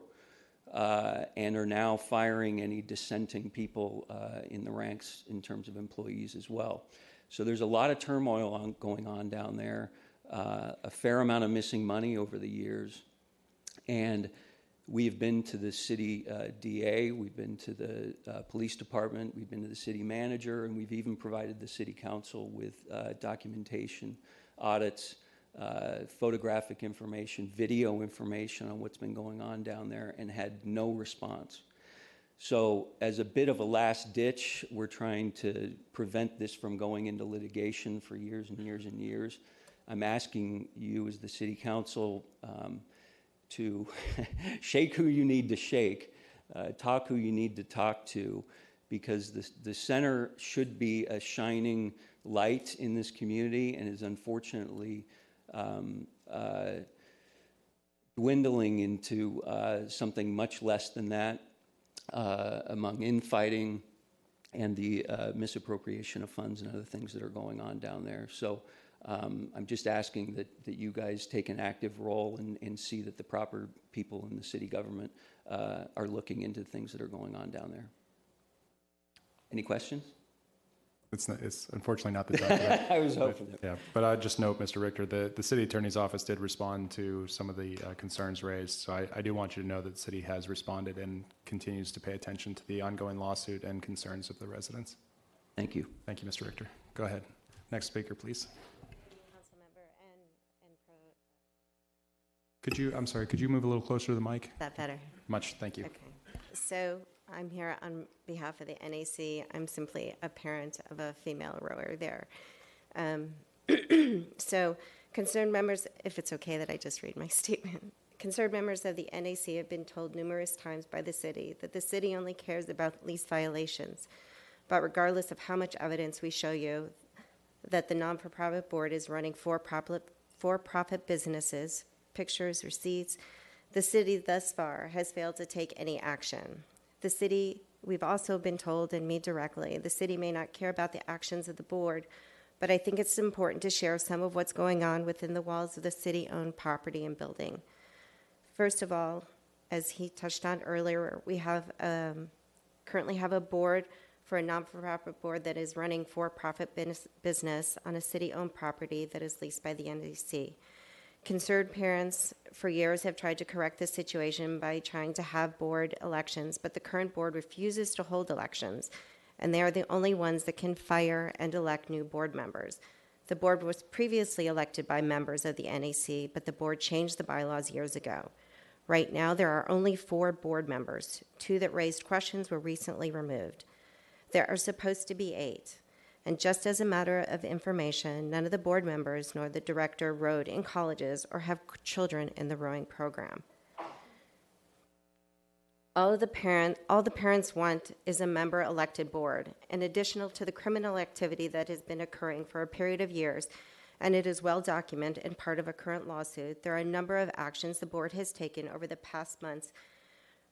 and are now firing any dissenting people in the ranks in terms of employees as well. So there's a lot of turmoil going on down there, a fair amount of missing money over the years. And we've been to the city DA, we've been to the police department, we've been to the city manager, and we've even provided the city council with documentation, audits, photographic information, video information on what's been going on down there, and had no response. So as a bit of a last ditch, we're trying to prevent this from going into litigation for years and years and years. I'm asking you as the city council to shake who you need to shake, talk who you need to talk to, because the center should be a shining light in this community and is unfortunately dwindling into something much less than that among infighting and the misappropriation of funds and other things that are going on down there. So I'm just asking that you guys take an active role and see that the proper people in the city government are looking into things that are going on down there. Any questions? It's unfortunately not the time yet. I was hoping. Yeah, but I'd just note, Mr. Richter, the city attorney's office did respond to some of the concerns raised. So I do want you to know that the city has responded and continues to pay attention to the ongoing lawsuit and concerns of the residents. Thank you. Thank you, Mr. Richter. Go ahead. Next speaker, please. Could you move a little closer to the mic? Is that better? Much, thank you. Okay. So I'm here on behalf of the NAC. I'm simply a parent of a female rower there. So concerned members, if it's okay that I just read my statement. Concerned members of the NAC have been told numerous times by the city that the city only cares about lease violations. But regardless of how much evidence we show you that the non-for-profit board is running for-profit businesses, pictures, receipts, the city thus far has failed to take any action. The city, we've also been told, and me directly, the city may not care about the actions of the board, but I think it's important to share some of what's going on within the walls of the city-owned property and building. First of all, as he touched on earlier, we have currently have a board for a non-for-profit board that is running for-profit business on a city-owned property that is leased by the NAC. Concerned parents for years have tried to correct this situation by trying to have board elections, but the current board refuses to hold elections, and they are the only ones that can fire and elect new board members. The board was previously elected by members of the NAC, but the board changed the bylaws years ago. Right now, there are only 4 board members. 2 that raised questions were recently removed. There are supposed to be 8. And just as a matter of information, none of the board members nor the director rowed in colleges or have children in the rowing program. All the parents want is a member-elected board, and additional to the criminal activity that has been occurring for a period of years, and it is well documented and part of a current lawsuit, there are a number of actions the board has taken over the past months,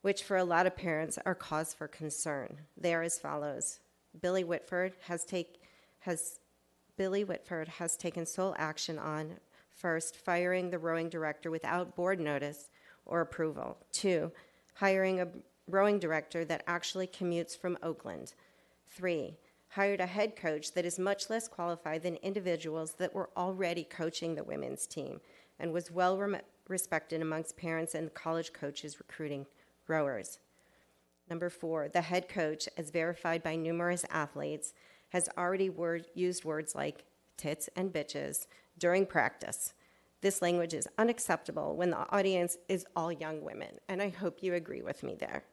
which for a lot of parents are cause for concern. They are as follows. Billy Whitford has taken sole action on, first, firing the rowing director without board notice or approval. 2, hiring a rowing director that actually commutes from Oakland. 3, hired a head coach that is much less qualified than individuals that were already coaching the women's team and was well respected amongst parents and college coaches recruiting rowers. Number 4, the head coach, as verified by numerous athletes, has already used words like tits and bitches during practice. This language is unacceptable when the audience is all young women, and I hope you agree with me there.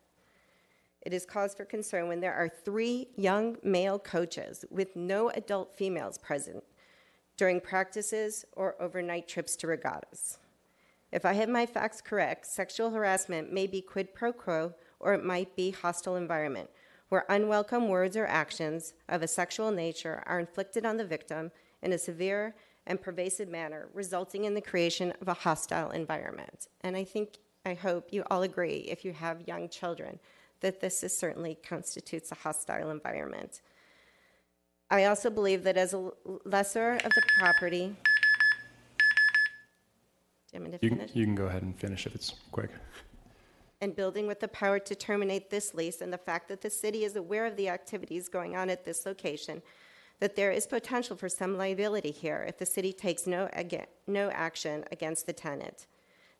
It is cause for concern when there are 3 young male coaches with no adult females present during practices or overnight trips to regattas. If I have my facts correct, sexual harassment may be quid pro quo, or it might be hostile environment, where unwelcome words or actions of a sexual nature are inflicted on the victim in a severe and pervasive manner, resulting in the creation of a hostile environment. And I hope you all agree, if you have young children, that this certainly constitutes a hostile environment. I also believe that as a lessor of the property, do you want me to finish? You can go ahead and finish if it's quick. And building with the power to terminate this lease, and the fact that the city is aware of the activities going on at this location, that there is potential for some liability here if the city takes no action against the tenant.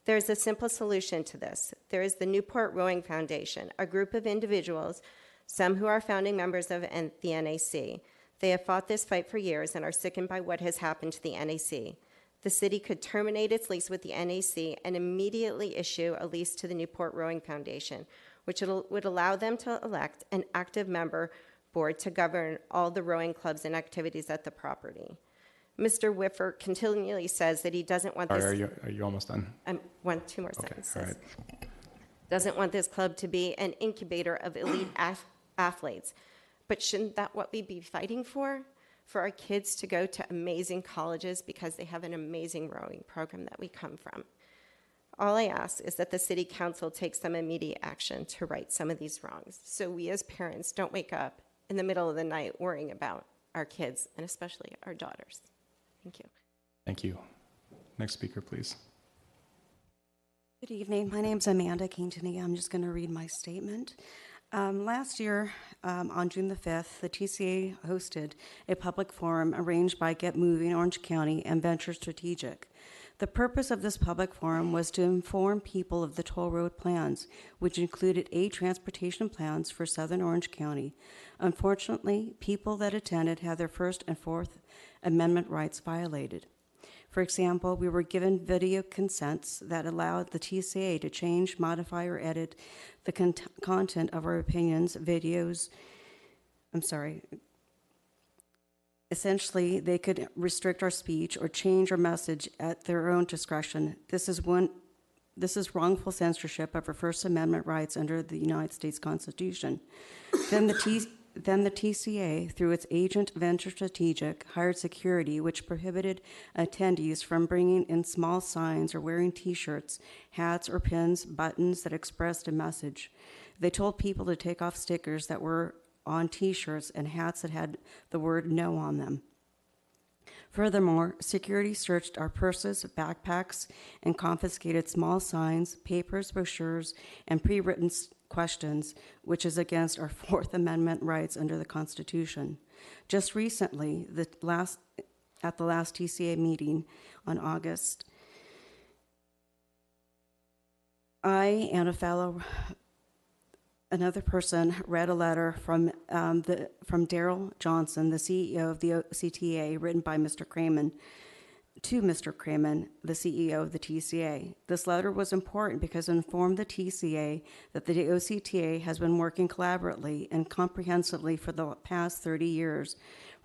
There is a simple solution to this. There is the Newport Rowing Foundation, a group of individuals, some who are founding members of the NAC. They have fought this fight for years and are sickened by what has happened to the NAC. The city could terminate its lease with the NAC and immediately issue a lease to the Newport Rowing Foundation, which would allow them to elect an active member board to govern all the rowing clubs and activities at the property. Mr. Whitford continually says that he doesn't want this... Are you almost done? 2 more sentences. All right. Doesn't want this club to be an incubator of elite athletes. But shouldn't that what we be fighting for? For our kids to go to amazing colleges because they have an amazing rowing program that we come from. All I ask is that the city council take some immediate action to right some of these wrongs, so we as parents don't wake up in the middle of the night worrying about our kids, and especially our daughters. Thank you. Thank you. Next speaker, please. Good evening. My name's Amanda Quintanilla. I'm just going to read my statement. Last year, on June the 5th, the TCA hosted a public forum arranged by Get Moving Orange County and Venture Strategic. The purpose of this public forum was to inform people of the toll road plans, which included 8 transportation plans for Southern Orange County. Unfortunately, people that attended had their First and Fourth Amendment rights violated. For example, we were given video consents that allowed the TCA to change, modify, or edit the content of our opinions, videos. Essentially, they could restrict our speech or change our message at their own discretion. This is wrongful censorship of our First Amendment rights under the United States Constitution. Then the TCA, through its agent Venture Strategic, hired security, which prohibited attendees from bringing in small signs or wearing T-shirts, hats, or pins, buttons that expressed a message. They told people to take off stickers that were on T-shirts and hats that had the word no on them. Furthermore, security searched our purses, backpacks, and confiscated small signs, papers, brochures, and pre-written questions, which is against our Fourth Amendment rights under the Constitution. Just recently, at the last TCA meeting on August, I and another person read a letter from Daryl Johnson, the CEO of the OCTA, written by Mr. Cramen, to Mr. Cramen, the CEO of the TCA. This letter was important because it informed the TCA that the OCTA has been working collaboratively and comprehensively for the past 30 years,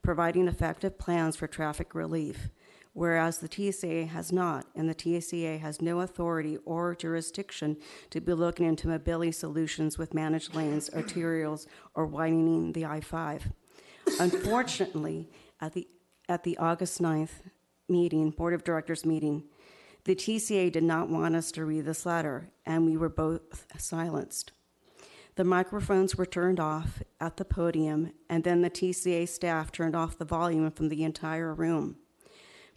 providing effective plans for traffic relief, whereas the TCA has not, and the TCA has no authority or jurisdiction to be looking into mobility solutions with managed lanes, arterials, or widening the I-5. Unfortunately, at the August 9th meeting, Board of Directors meeting, the TCA did not want us to read this letter, and we were both silenced. The microphones were turned off at the podium, and then the TCA staff turned off the volume from the entire room.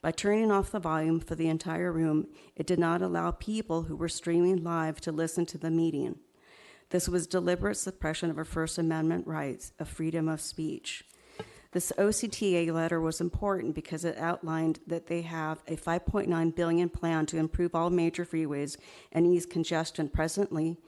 By turning off the volume for the entire room, it did not allow people who were streaming live to listen to the meeting. This was deliberate suppression of our First Amendment rights of freedom of speech. This OCTA letter was important because it outlined that they have a $5.9 billion plan to improve all major freeways and ease congestion. Presently,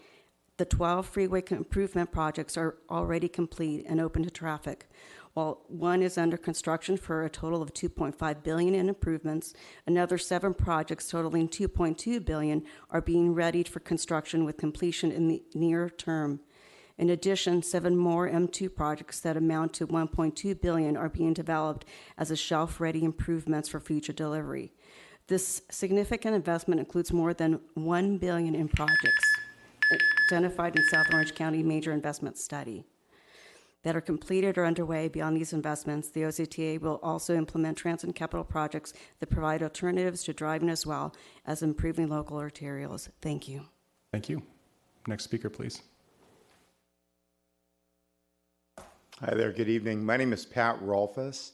the 12 freeway improvement projects are already complete and open to traffic, while one is under construction for a total of $2.5 billion in improvements. Another 7 projects totaling $2.2 billion are being readied for construction with completion in the near term. In addition, 7 more M2 projects that amount to $1.2 billion are being developed as a shelf-ready improvements for future delivery. This significant investment includes more than $1 billion in projects identified in South Orange County Major Investment Study that are completed or underway. Beyond these investments, the OCTA will also implement transit and capital projects that provide alternatives to driving as well as improving local arterials. Thank you. Thank you. Next speaker, please. Hi there, good evening. My name is Pat Rolfus,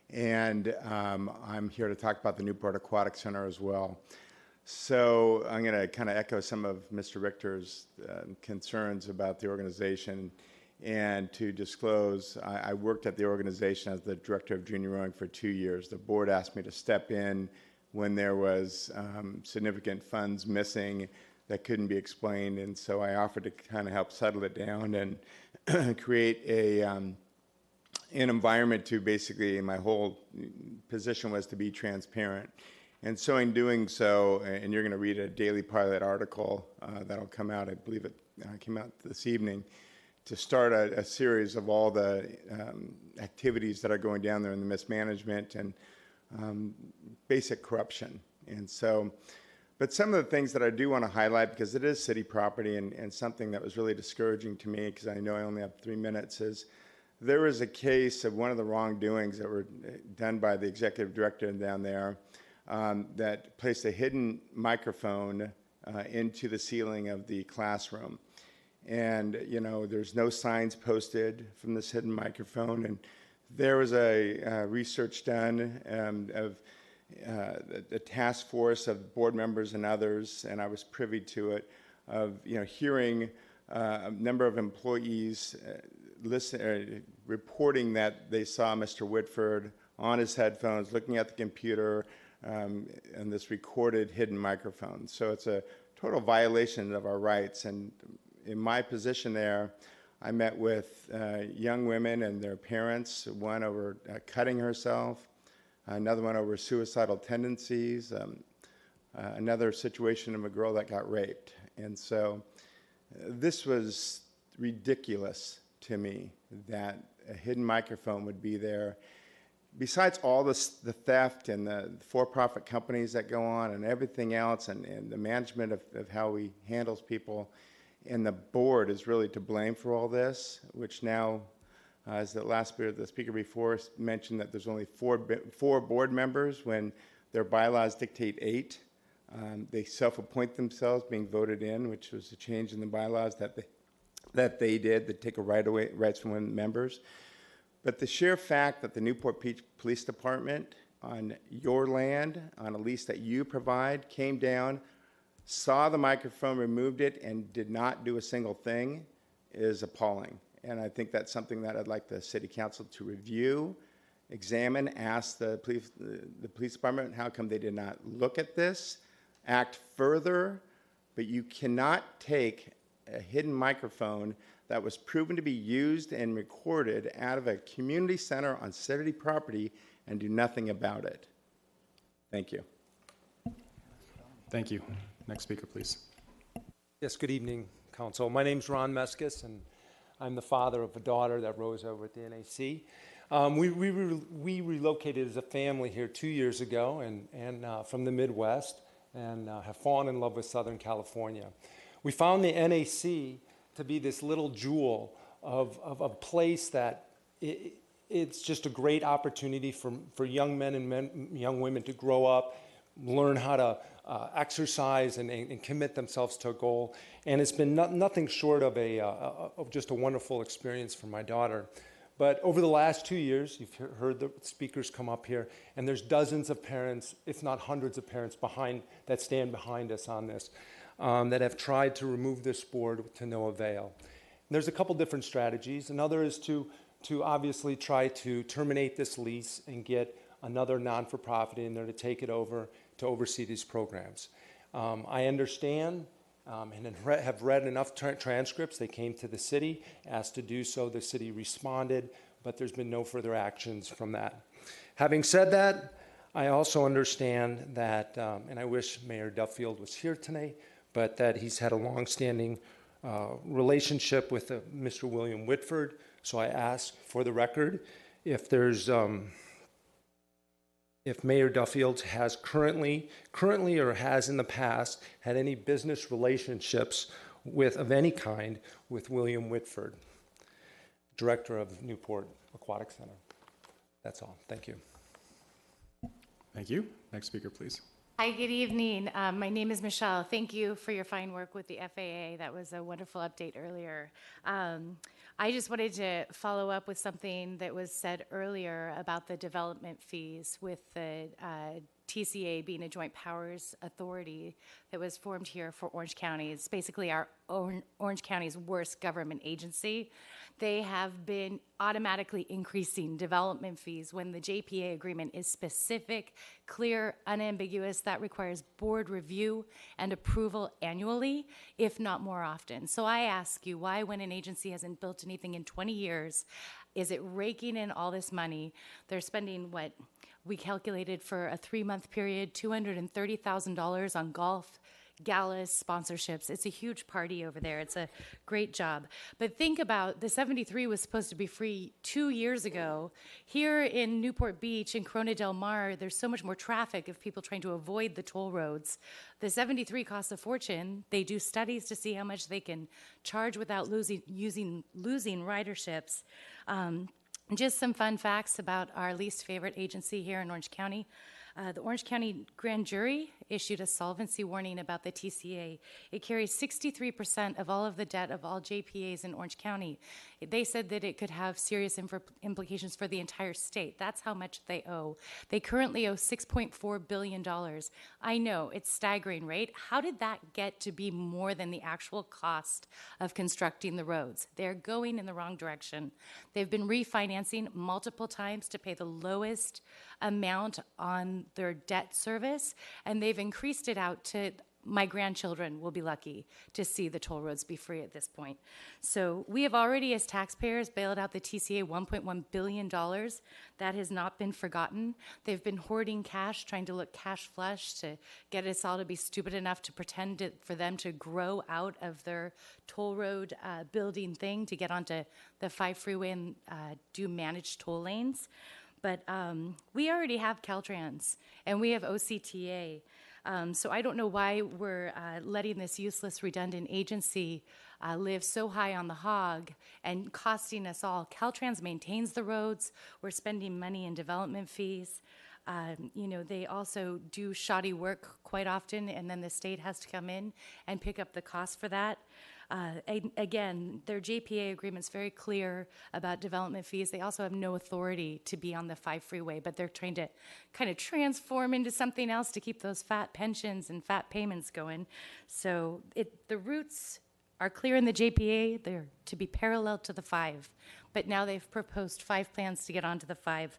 and I'm here to talk about the Newport Aquatic Center as well. So I'm going to kind of echo some of Mr. Richter's concerns about the organization. And to disclose, I worked at the organization as the director of junior rowing for 2 years. The board asked me to step in when there was significant funds missing that couldn't be explained, and so I offered to kind of help settle it down and create an environment to basically, my whole position was to be transparent. And so in doing so, and you're going to read a Daily Pilot article that'll come out, I believe it came out this evening, to start a series of all the activities that are going down there in the mismanagement and basic corruption. And so, but some of the things that I do want to highlight, because it is city property and something that was really discouraging to me, because I know I only have 3 minutes, is there was a case of one of the wrongdoings that were done by the executive director down there that placed a hidden microphone into the ceiling of the classroom. And, you know, there's no signs posted from this hidden microphone. And there was a research done of the task force of board members and others, and I was privy to it, of, you know, hearing a number of employees reporting that they saw Mr. Whitford on his headphones, looking at the computer, and this recorded hidden microphone. So it's a total violation of our rights. And in my position there, I met with young women and their parents, one over cutting herself, another one over suicidal tendencies, another situation of a girl that got raped. And so this was ridiculous to me that a hidden microphone would be there. Besides all the theft and the for-profit companies that go on and everything else, and the management of how he handles people, and the board is really to blame for all this, which now, as the speaker before mentioned, that there's only four board members when their bylaws dictate 8. They self-appoint themselves, being voted in, which was a change in the bylaws that they did, that take rights from women members. But the sheer fact that the Newport Police Department, on your land, on a lease that you provide, came down, saw the microphone, removed it, and did not do a single thing is appalling. And I think that's something that I'd like the city council to review, examine, ask the police department how come they did not look at this, act further, but you cannot take a hidden microphone that was proven to be used and recorded out of a community center on city property and do nothing about it. Thank you. Thank you. Next speaker, please. Yes, good evening, Council. My name's Ron Meskis, and I'm the father of a daughter that rose over at the NAC. We relocated as a family here 2 years ago and from the Midwest and have fallen in love with Southern California. We found the NAC to be this little jewel of a place that it's just a great opportunity for young men and young women to grow up, learn how to exercise and commit themselves to a goal. And it's been nothing short of just a wonderful experience for my daughter. But over the last 2 years, you've heard the speakers come up here, and there's dozens of parents, if not hundreds of parents that stand behind us on this, that have tried to remove this board to no avail. And there's a couple different strategies. Another is to obviously try to terminate this lease and get another non-for-profit in there to take it over to oversee these programs. I understand and have read enough transcripts. They came to the city, asked to do so. The city responded, but there's been no further actions from that. Having said that, I also understand that, and I wish Mayor Duffield was here today, but that he's had a longstanding relationship with Mr. William Whitford. So I ask for the record if Mayor Duffield has currently or has in the past had any business relationships of any kind with William Whitford, Director of Newport Aquatic Center. That's all. Thank you. Thank you. Next speaker, please. Hi, good evening. My name is Michelle. Thank you for your fine work with the FAA. That was a wonderful update earlier. I just wanted to follow up with something that was said earlier about the development fees with the TCA being a joint powers authority that was formed here for Orange County. It's basically our own Orange County's worst government agency. They have been automatically increasing development fees when the JPA agreement is specific, clear, unambiguous. That requires board review and approval annually, if not more often. So I ask you, why, when an agency hasn't built anything in 20 years, is it raking in all this money? They're spending what we calculated for a 3-month period, $230,000 on golf, galas, sponsorships. It's a huge party over there. It's a great job. But think about, the 73 was supposed to be free 2 years ago. Here in Newport Beach and Corona Del Mar, there's so much more traffic of people trying to avoid the toll roads. The 73 costs a fortune. They do studies to see how much they can charge without losing riderships. Just some fun facts about our least favorite agency here in Orange County. The Orange County Grand Jury issued a solvency warning about the TCA. It carries 63% of all of the debt of all JPAs in Orange County. They said that it could have serious implications for the entire state. That's how much they owe. They currently owe $6.4 billion. I know, it's staggering, right? How did that get to be more than the actual cost of constructing the roads? They're going in the wrong direction. They've been refinancing multiple times to pay the lowest amount on their debt service, and they've increased it out to, my grandchildren will be lucky to see the toll roads be free at this point. So we have already, as taxpayers, bailed out the TCA $1.1 billion. That has not been forgotten. They've been hoarding cash, trying to look cash flush to get us all to be stupid enough to pretend for them to grow out of their toll road building thing to get onto the 5 freeway and do managed toll lanes. But we already have Caltrans, and we have OCTA. So I don't know why we're letting this useless, redundant agency live so high on the hog and costing us all. Caltrans maintains the roads. We're spending money in development fees. They also do shoddy work quite often, and then the state has to come in and pick up the cost for that. Again, their JPA agreement's very clear about development fees. They also have no authority to be on the 5 freeway, but they're trying to kind of transform into something else to keep those fat pensions and fat payments going. So the roots are clear in the JPA. They're to be parallel to the 5, but now they've proposed 5 plans to get onto the 5.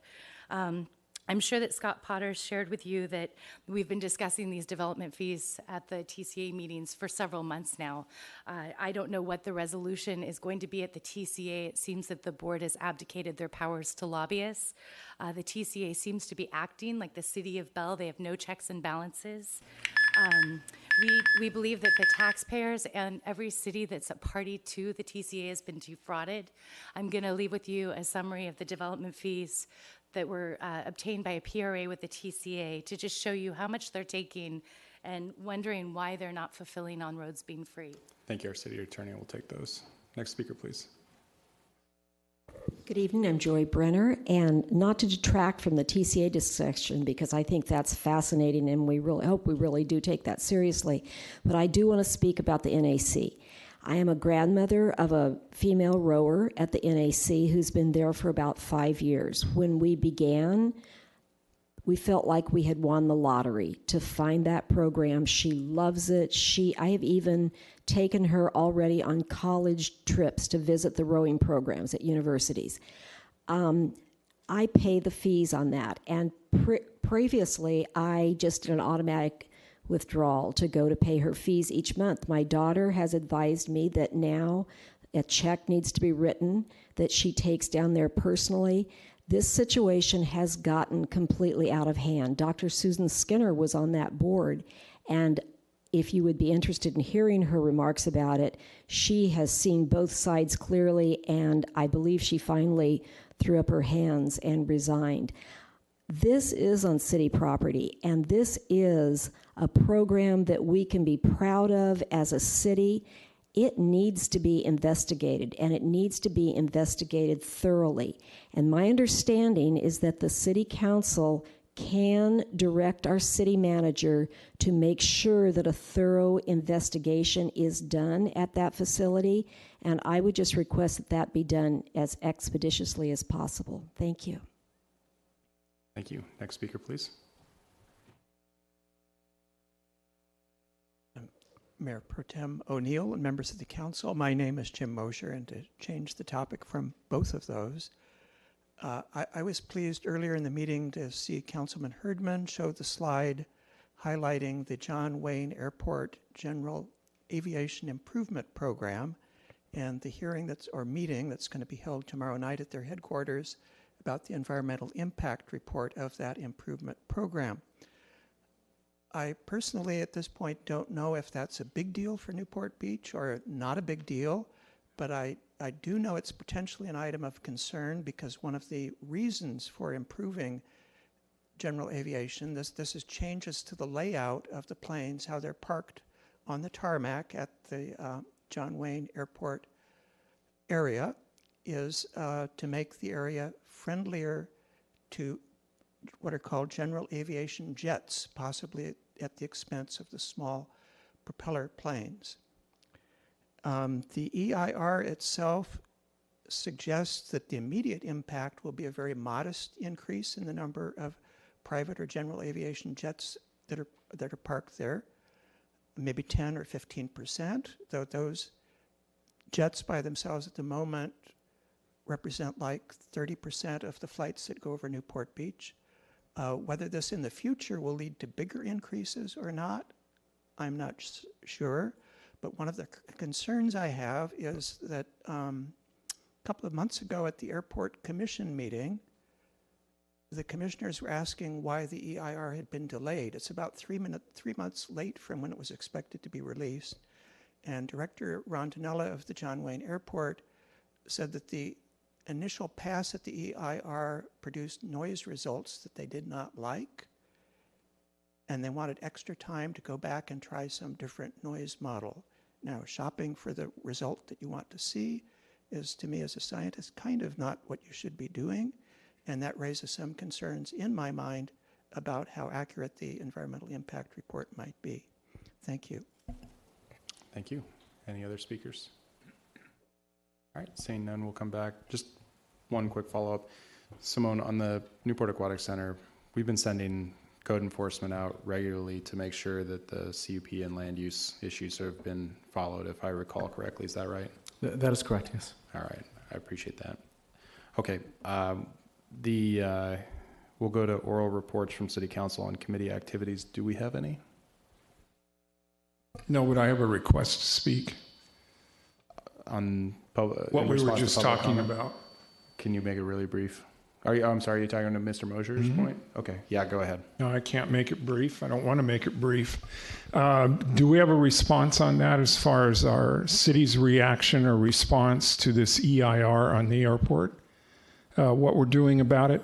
I'm sure that Scott Potter shared with you that we've been discussing these development fees at the TCA meetings for several months now. I don't know what the resolution is going to be at the TCA. It seems that the board has abdicated their powers to lobbyists. The TCA seems to be acting like the city of Bell. They have no checks and balances. We believe that the taxpayers and every city that's a party to the TCA has been defrauded. I'm going to leave with you a summary of the development fees that were obtained by a PRA with the TCA to just show you how much they're taking and wondering why they're not fulfilling on roads being free. Thank you. Our city attorney will take those. Next speaker, please. Good evening, I'm Joy Brenner, and not to detract from the TCA discussion because I think that's fascinating and we really hope we really do take that seriously, but I do want to speak about the NAC. I am a grandmother of a female rower at the NAC who's been there for about 5 years. When we began, we felt like we had won the lottery to find that program. She loves it. I have even taken her already on college trips to visit the rowing programs at universities. I pay the fees on that. And previously, I just did an automatic withdrawal to go to pay her fees each month. My daughter has advised me that now a check needs to be written that she takes down there personally. This situation has gotten completely out of hand. Dr. Susan Skinner was on that board, and if you would be interested in hearing her remarks about it, she has seen both sides clearly, and I believe she finally threw up her hands and resigned. This is on city property, and this is a program that we can be proud of as a city. It needs to be investigated, and it needs to be investigated thoroughly. And my understanding is that the city council can direct our city manager to make sure that a thorough investigation is done at that facility, and I would just request that that be done as expeditiously as possible. Thank you. Thank you. Next speaker, please. Mayor Pro Tem O'Neill and members of the council, my name is Jim Mosher, and to change the topic from both of those, I was pleased earlier in the meeting to see Councilman Herdman show the slide highlighting the John Wayne Airport General Aviation Improvement Program and the hearing meeting that's going to be held tomorrow night at their headquarters about the environmental impact report of that improvement program. I personally, at this point, don't know if that's a big deal for Newport Beach or not a big deal, but I do know it's potentially an item of concern because one of the reasons for improving general aviation, this is changes to the layout of the planes, how they're parked on the tarmac at the John Wayne Airport area, is to make the area friendlier to what are called general aviation jets, possibly at the expense of the small propeller planes. The EIR itself suggests that the immediate impact will be a very modest increase in the number of private or general aviation jets that are parked there, maybe 10 or 15%, though those jets by themselves at the moment represent like 30% of the flights that go over Newport Beach. Whether this in the future will lead to bigger increases or not, I'm not sure. But one of the concerns I have is that a couple of months ago at the airport commission meeting, the commissioners were asking why the EIR had been delayed. It's about 3 months late from when it was expected to be released. And Director Rondinella of the John Wayne Airport said that the initial pass at the EIR produced noise results that they did not like, and they wanted extra time to go back and try some different noise model. Now, shopping for the result that you want to see is, to me as a scientist, kind of not what you should be doing, and that raises some concerns in my mind about how accurate the environmental impact report might be. Thank you. Thank you. Any other speakers? All right, seeing none, we'll come back. Just one quick follow-up. Simone, on the Newport Aquatic Center, we've been sending code enforcement out regularly to make sure that the CUP and land use issues have been followed, if I recall correctly. Is that right? That is correct, yes. All right, I appreciate that. Okay, we'll go to oral reports from City Council on committee activities. Do we have any? No, would I have a request to speak? On what we were just talking about. Can you make it really brief? I'm sorry, you're talking to Mr. Mosier's point? Okay, yeah, go ahead. No, I can't make it brief. I don't want to make it brief. Do we have a response on that as far as our city's reaction or response to this EIR on the airport? What we're doing about it?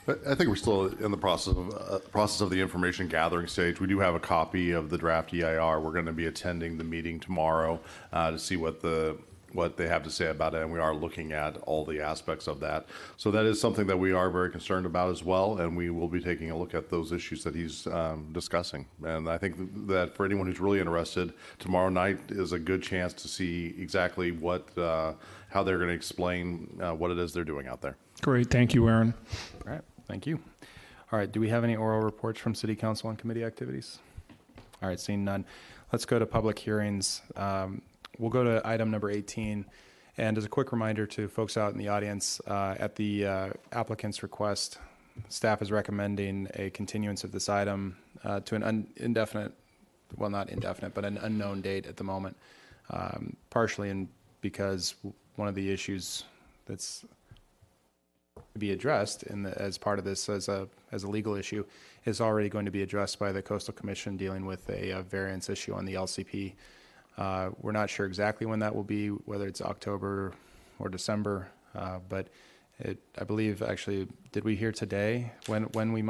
I think we're still in the process of the information gathering stage. We do have a copy of the draft EIR. We're going to be attending the meeting tomorrow to see what they have to say about it, and we are looking at all the aspects of that. So that is something that we are very concerned about as well, and we will be taking a look at those issues that he's discussing. And I think that for anyone who's really interested, tomorrow night is a good chance to see exactly how they're going to explain what it is they're doing out there. Great, thank you, Aaron. All right, thank you. All right, do we have any oral reports from City Council on committee activities? All right, seeing none. Let's go to public hearings. We'll go to item number 18. And as a quick reminder to folks out in the audience, at the applicant's request, staff is recommending a continuance of this item to an indefinite, well, not indefinite, but an unknown date at the moment, partially because one of the issues that's to be addressed as part of this as a legal issue is already going to be addressed by the Coastal Commission dealing with a variance issue on the LCP. We're not sure exactly when that will be, whether it's October or December, but I believe actually, did we hear today when it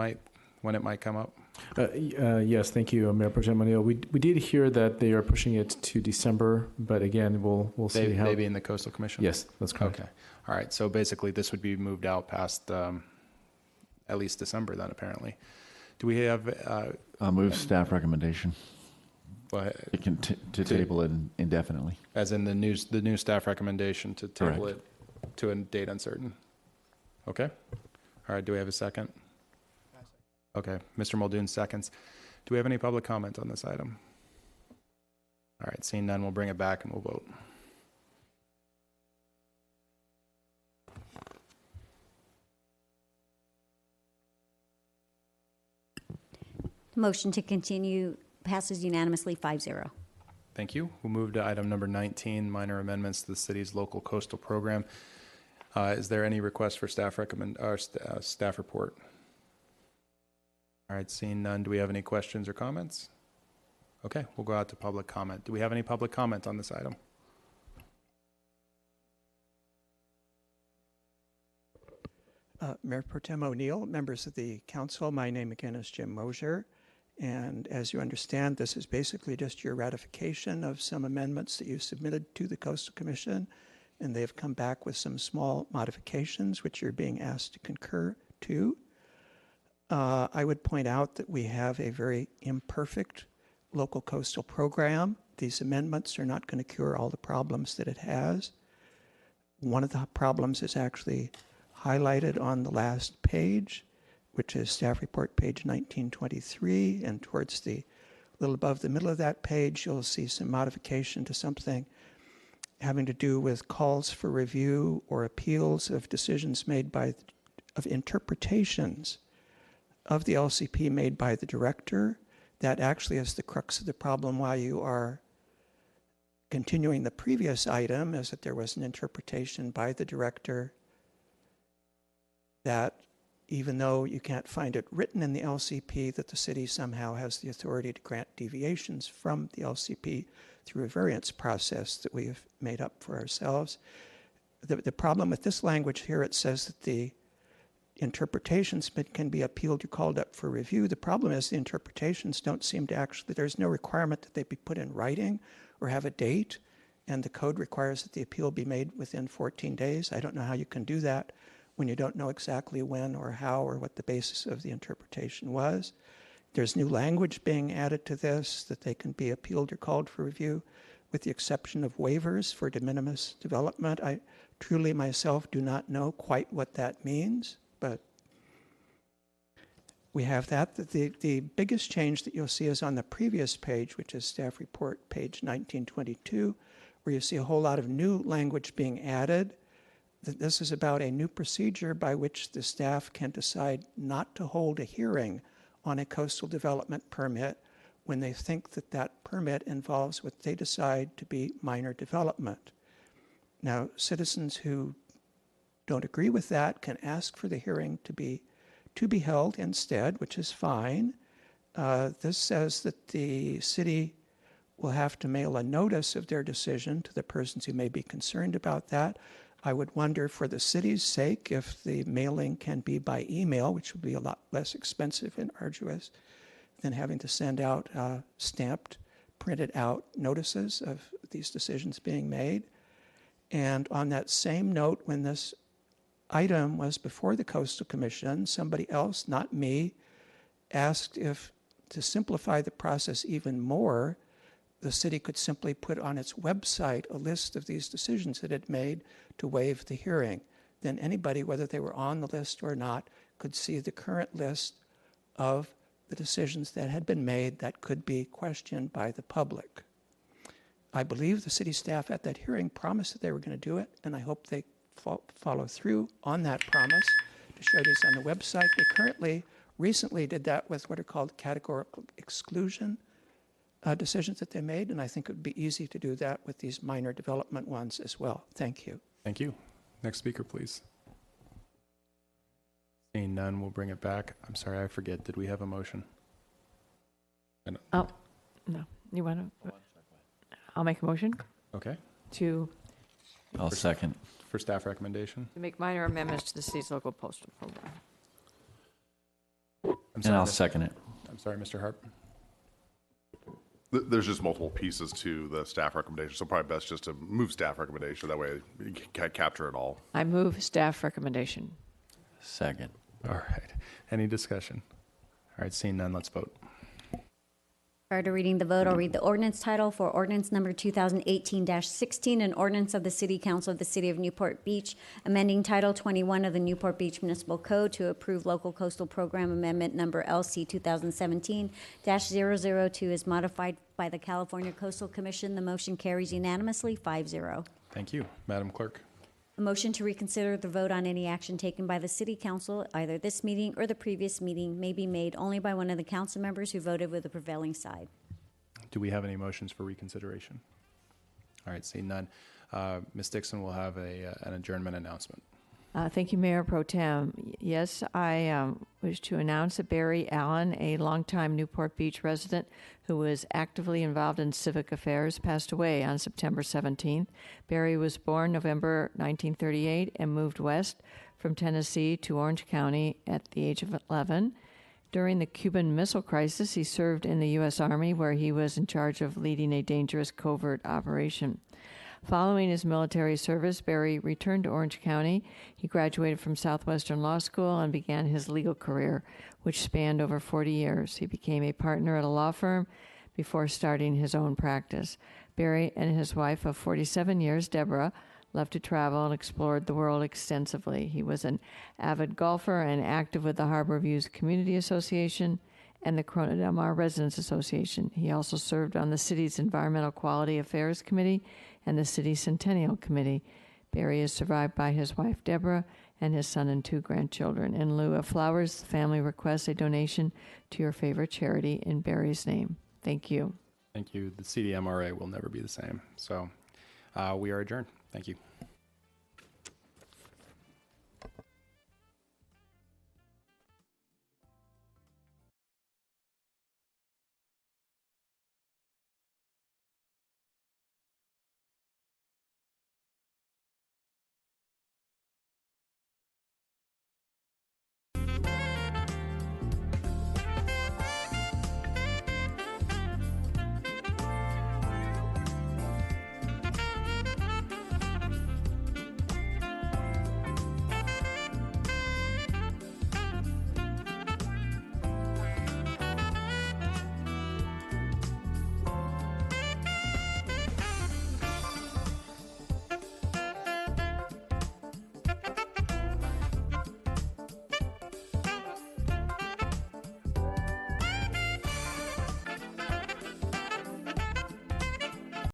might come up? Yes, thank you, Mayor Pro Tem O'Neill. We did hear that they are pushing it to December, but again, we'll see how. They being the Coastal Commission? Yes, that's correct. Okay. All right. So basically, this would be moved out past at least December then, apparently. Do we have? Move staff recommendation. It can to table it indefinitely. As in the new staff recommendation to table it to a date uncertain. Okay. All right. Do we have a second? Okay. Mr. Muldoon seconds. Do we have any public comment on this item? All right. Seeing none, we'll bring it back and we'll vote. Motion to continue passes unanimously 5-0. Thank you. We'll move to item number 19, minor amendments to the city's local coastal program. Is there any request for staff report? All right, seeing none, do we have any questions or comments? Okay, we'll go out to public comment. Do we have any public comment on this item? Mayor Pro Tem O'Neill, members of the council, my name again is Jim Mosier. And as you understand, this is basically just your ratification of some amendments that you submitted to the Coastal Commission, and they have come back with some small modifications, which you're being asked to concur to. I would point out that we have a very imperfect local coastal program. These amendments are not going to cure all the problems that it has. One of the problems is actually highlighted on the last page, which is staff report page 1923, and towards the little above the middle of that page, you'll see some modification to something having to do with calls for review or appeals of decisions made of interpretations of the LCP made by the director. That actually is the crux of the problem why you are continuing the previous item, is that there was an interpretation by the director that even though you can't find it written in the LCP, that the city somehow has the authority to grant deviations from the LCP through a variance process that we have made up for ourselves. The problem with this language here, it says that the interpretations can be appealed or called up for review. The problem is the interpretations don't seem to actually, there's no requirement that they be put in writing or have a date, and the code requires that the appeal be made within 14 days. I don't know how you can do that when you don't know exactly when or how or what the basis of the interpretation was. There's new language being added to this that they can be appealed or called for review, with the exception of waivers for de minimis development. I truly myself do not know quite what that means, but we have that. The biggest change that you'll see is on the previous page, which is staff report page 1922, where you see a whole lot of new language being added. This is about a new procedure by which the staff can decide not to hold a hearing on a coastal development permit when they think that that permit involves what they decide to be minor development. Now, citizens who don't agree with that can ask for the hearing to be held instead, which is fine. This says that the city will have to mail a notice of their decision to the persons who may be concerned about that. I would wonder, for the city's sake, if the mailing can be by email, which would be a lot less expensive and arduous than having to send out stamped, printed out notices of these decisions being made. And on that same note, when this item was before the Coastal Commission, somebody else, not me, asked if, to simplify the process even more, the city could simply put on its website a list of these decisions it had made to waive the hearing. Then anybody, whether they were on the list or not, could see the current list of the decisions that had been made that could be questioned by the public. I believe the city staff at that hearing promised that they were going to do it, and I hope they follow through on that promise to show these on the website. They recently did that with what are called categorical exclusion decisions that they made, and I think it would be easy to do that with these minor development ones as well. Thank you. Thank you. Next speaker, please. Seeing none, we'll bring it back. I'm sorry, I forget. Did we have a motion? Oh, no. You want to? I'll make a motion. Okay. I'll second. For staff recommendation. To make minor amendments to the city's local postal program. And I'll second it. I'm sorry, Mr. Harp. There's just multiple pieces to the staff recommendation, so probably best just to move staff recommendation. That way you can capture it all. I move staff recommendation. Second. All right. Any discussion? All right, seeing none, let's vote. Prior to reading the vote, I'll read the ordinance title for ordinance number 2018-16, an ordinance of the City Council of the City of Newport Beach, amending Title 21 of the Newport Beach Municipal Code to approve local coastal program amendment number LC 2017-002 as modified by the California Coastal Commission. The motion carries unanimously 5-0. Thank you. Madam Clerk. A motion to reconsider the vote on any action taken by the City Council, either this meeting or the previous meeting, may be made only by one of the council members who voted with the prevailing side. Do we have any motions for reconsideration? All right, seeing none. Ms. Dixon will have an adjournment announcement. Thank you, Mayor Pro Tem. Yes, I wish to announce that Barry Allen, a longtime Newport Beach resident who was actively involved in civic affairs, passed away on September 17th. Barry was born November 1938 and moved west from Tennessee to Orange County at the age of 11. During the Cuban Missile Crisis, he served in the U.S. Army, where he was in charge of leading a dangerous covert operation. Following his military service, Barry returned to Orange County. He graduated from Southwestern Law School and began his legal career, which spanned over 40 years. He became a partner at a law firm before starting his own practice. Barry and his wife of 47 years, Deborah, loved to travel and explored the world extensively. He was an avid golfer and active with the Harbor Views Community Association and the Corona Del Mar Residents Association. He also served on the city's Environmental Quality Affairs Committee and the City Centennial Committee. Barry is survived by his wife, Deborah, and his son and 2 grandchildren. In lieu of flowers, the family requests a donation to your favorite charity in Barry's name. Thank you. Thank you. The CDMRA will never be the same. So we are adjourned. Thank you.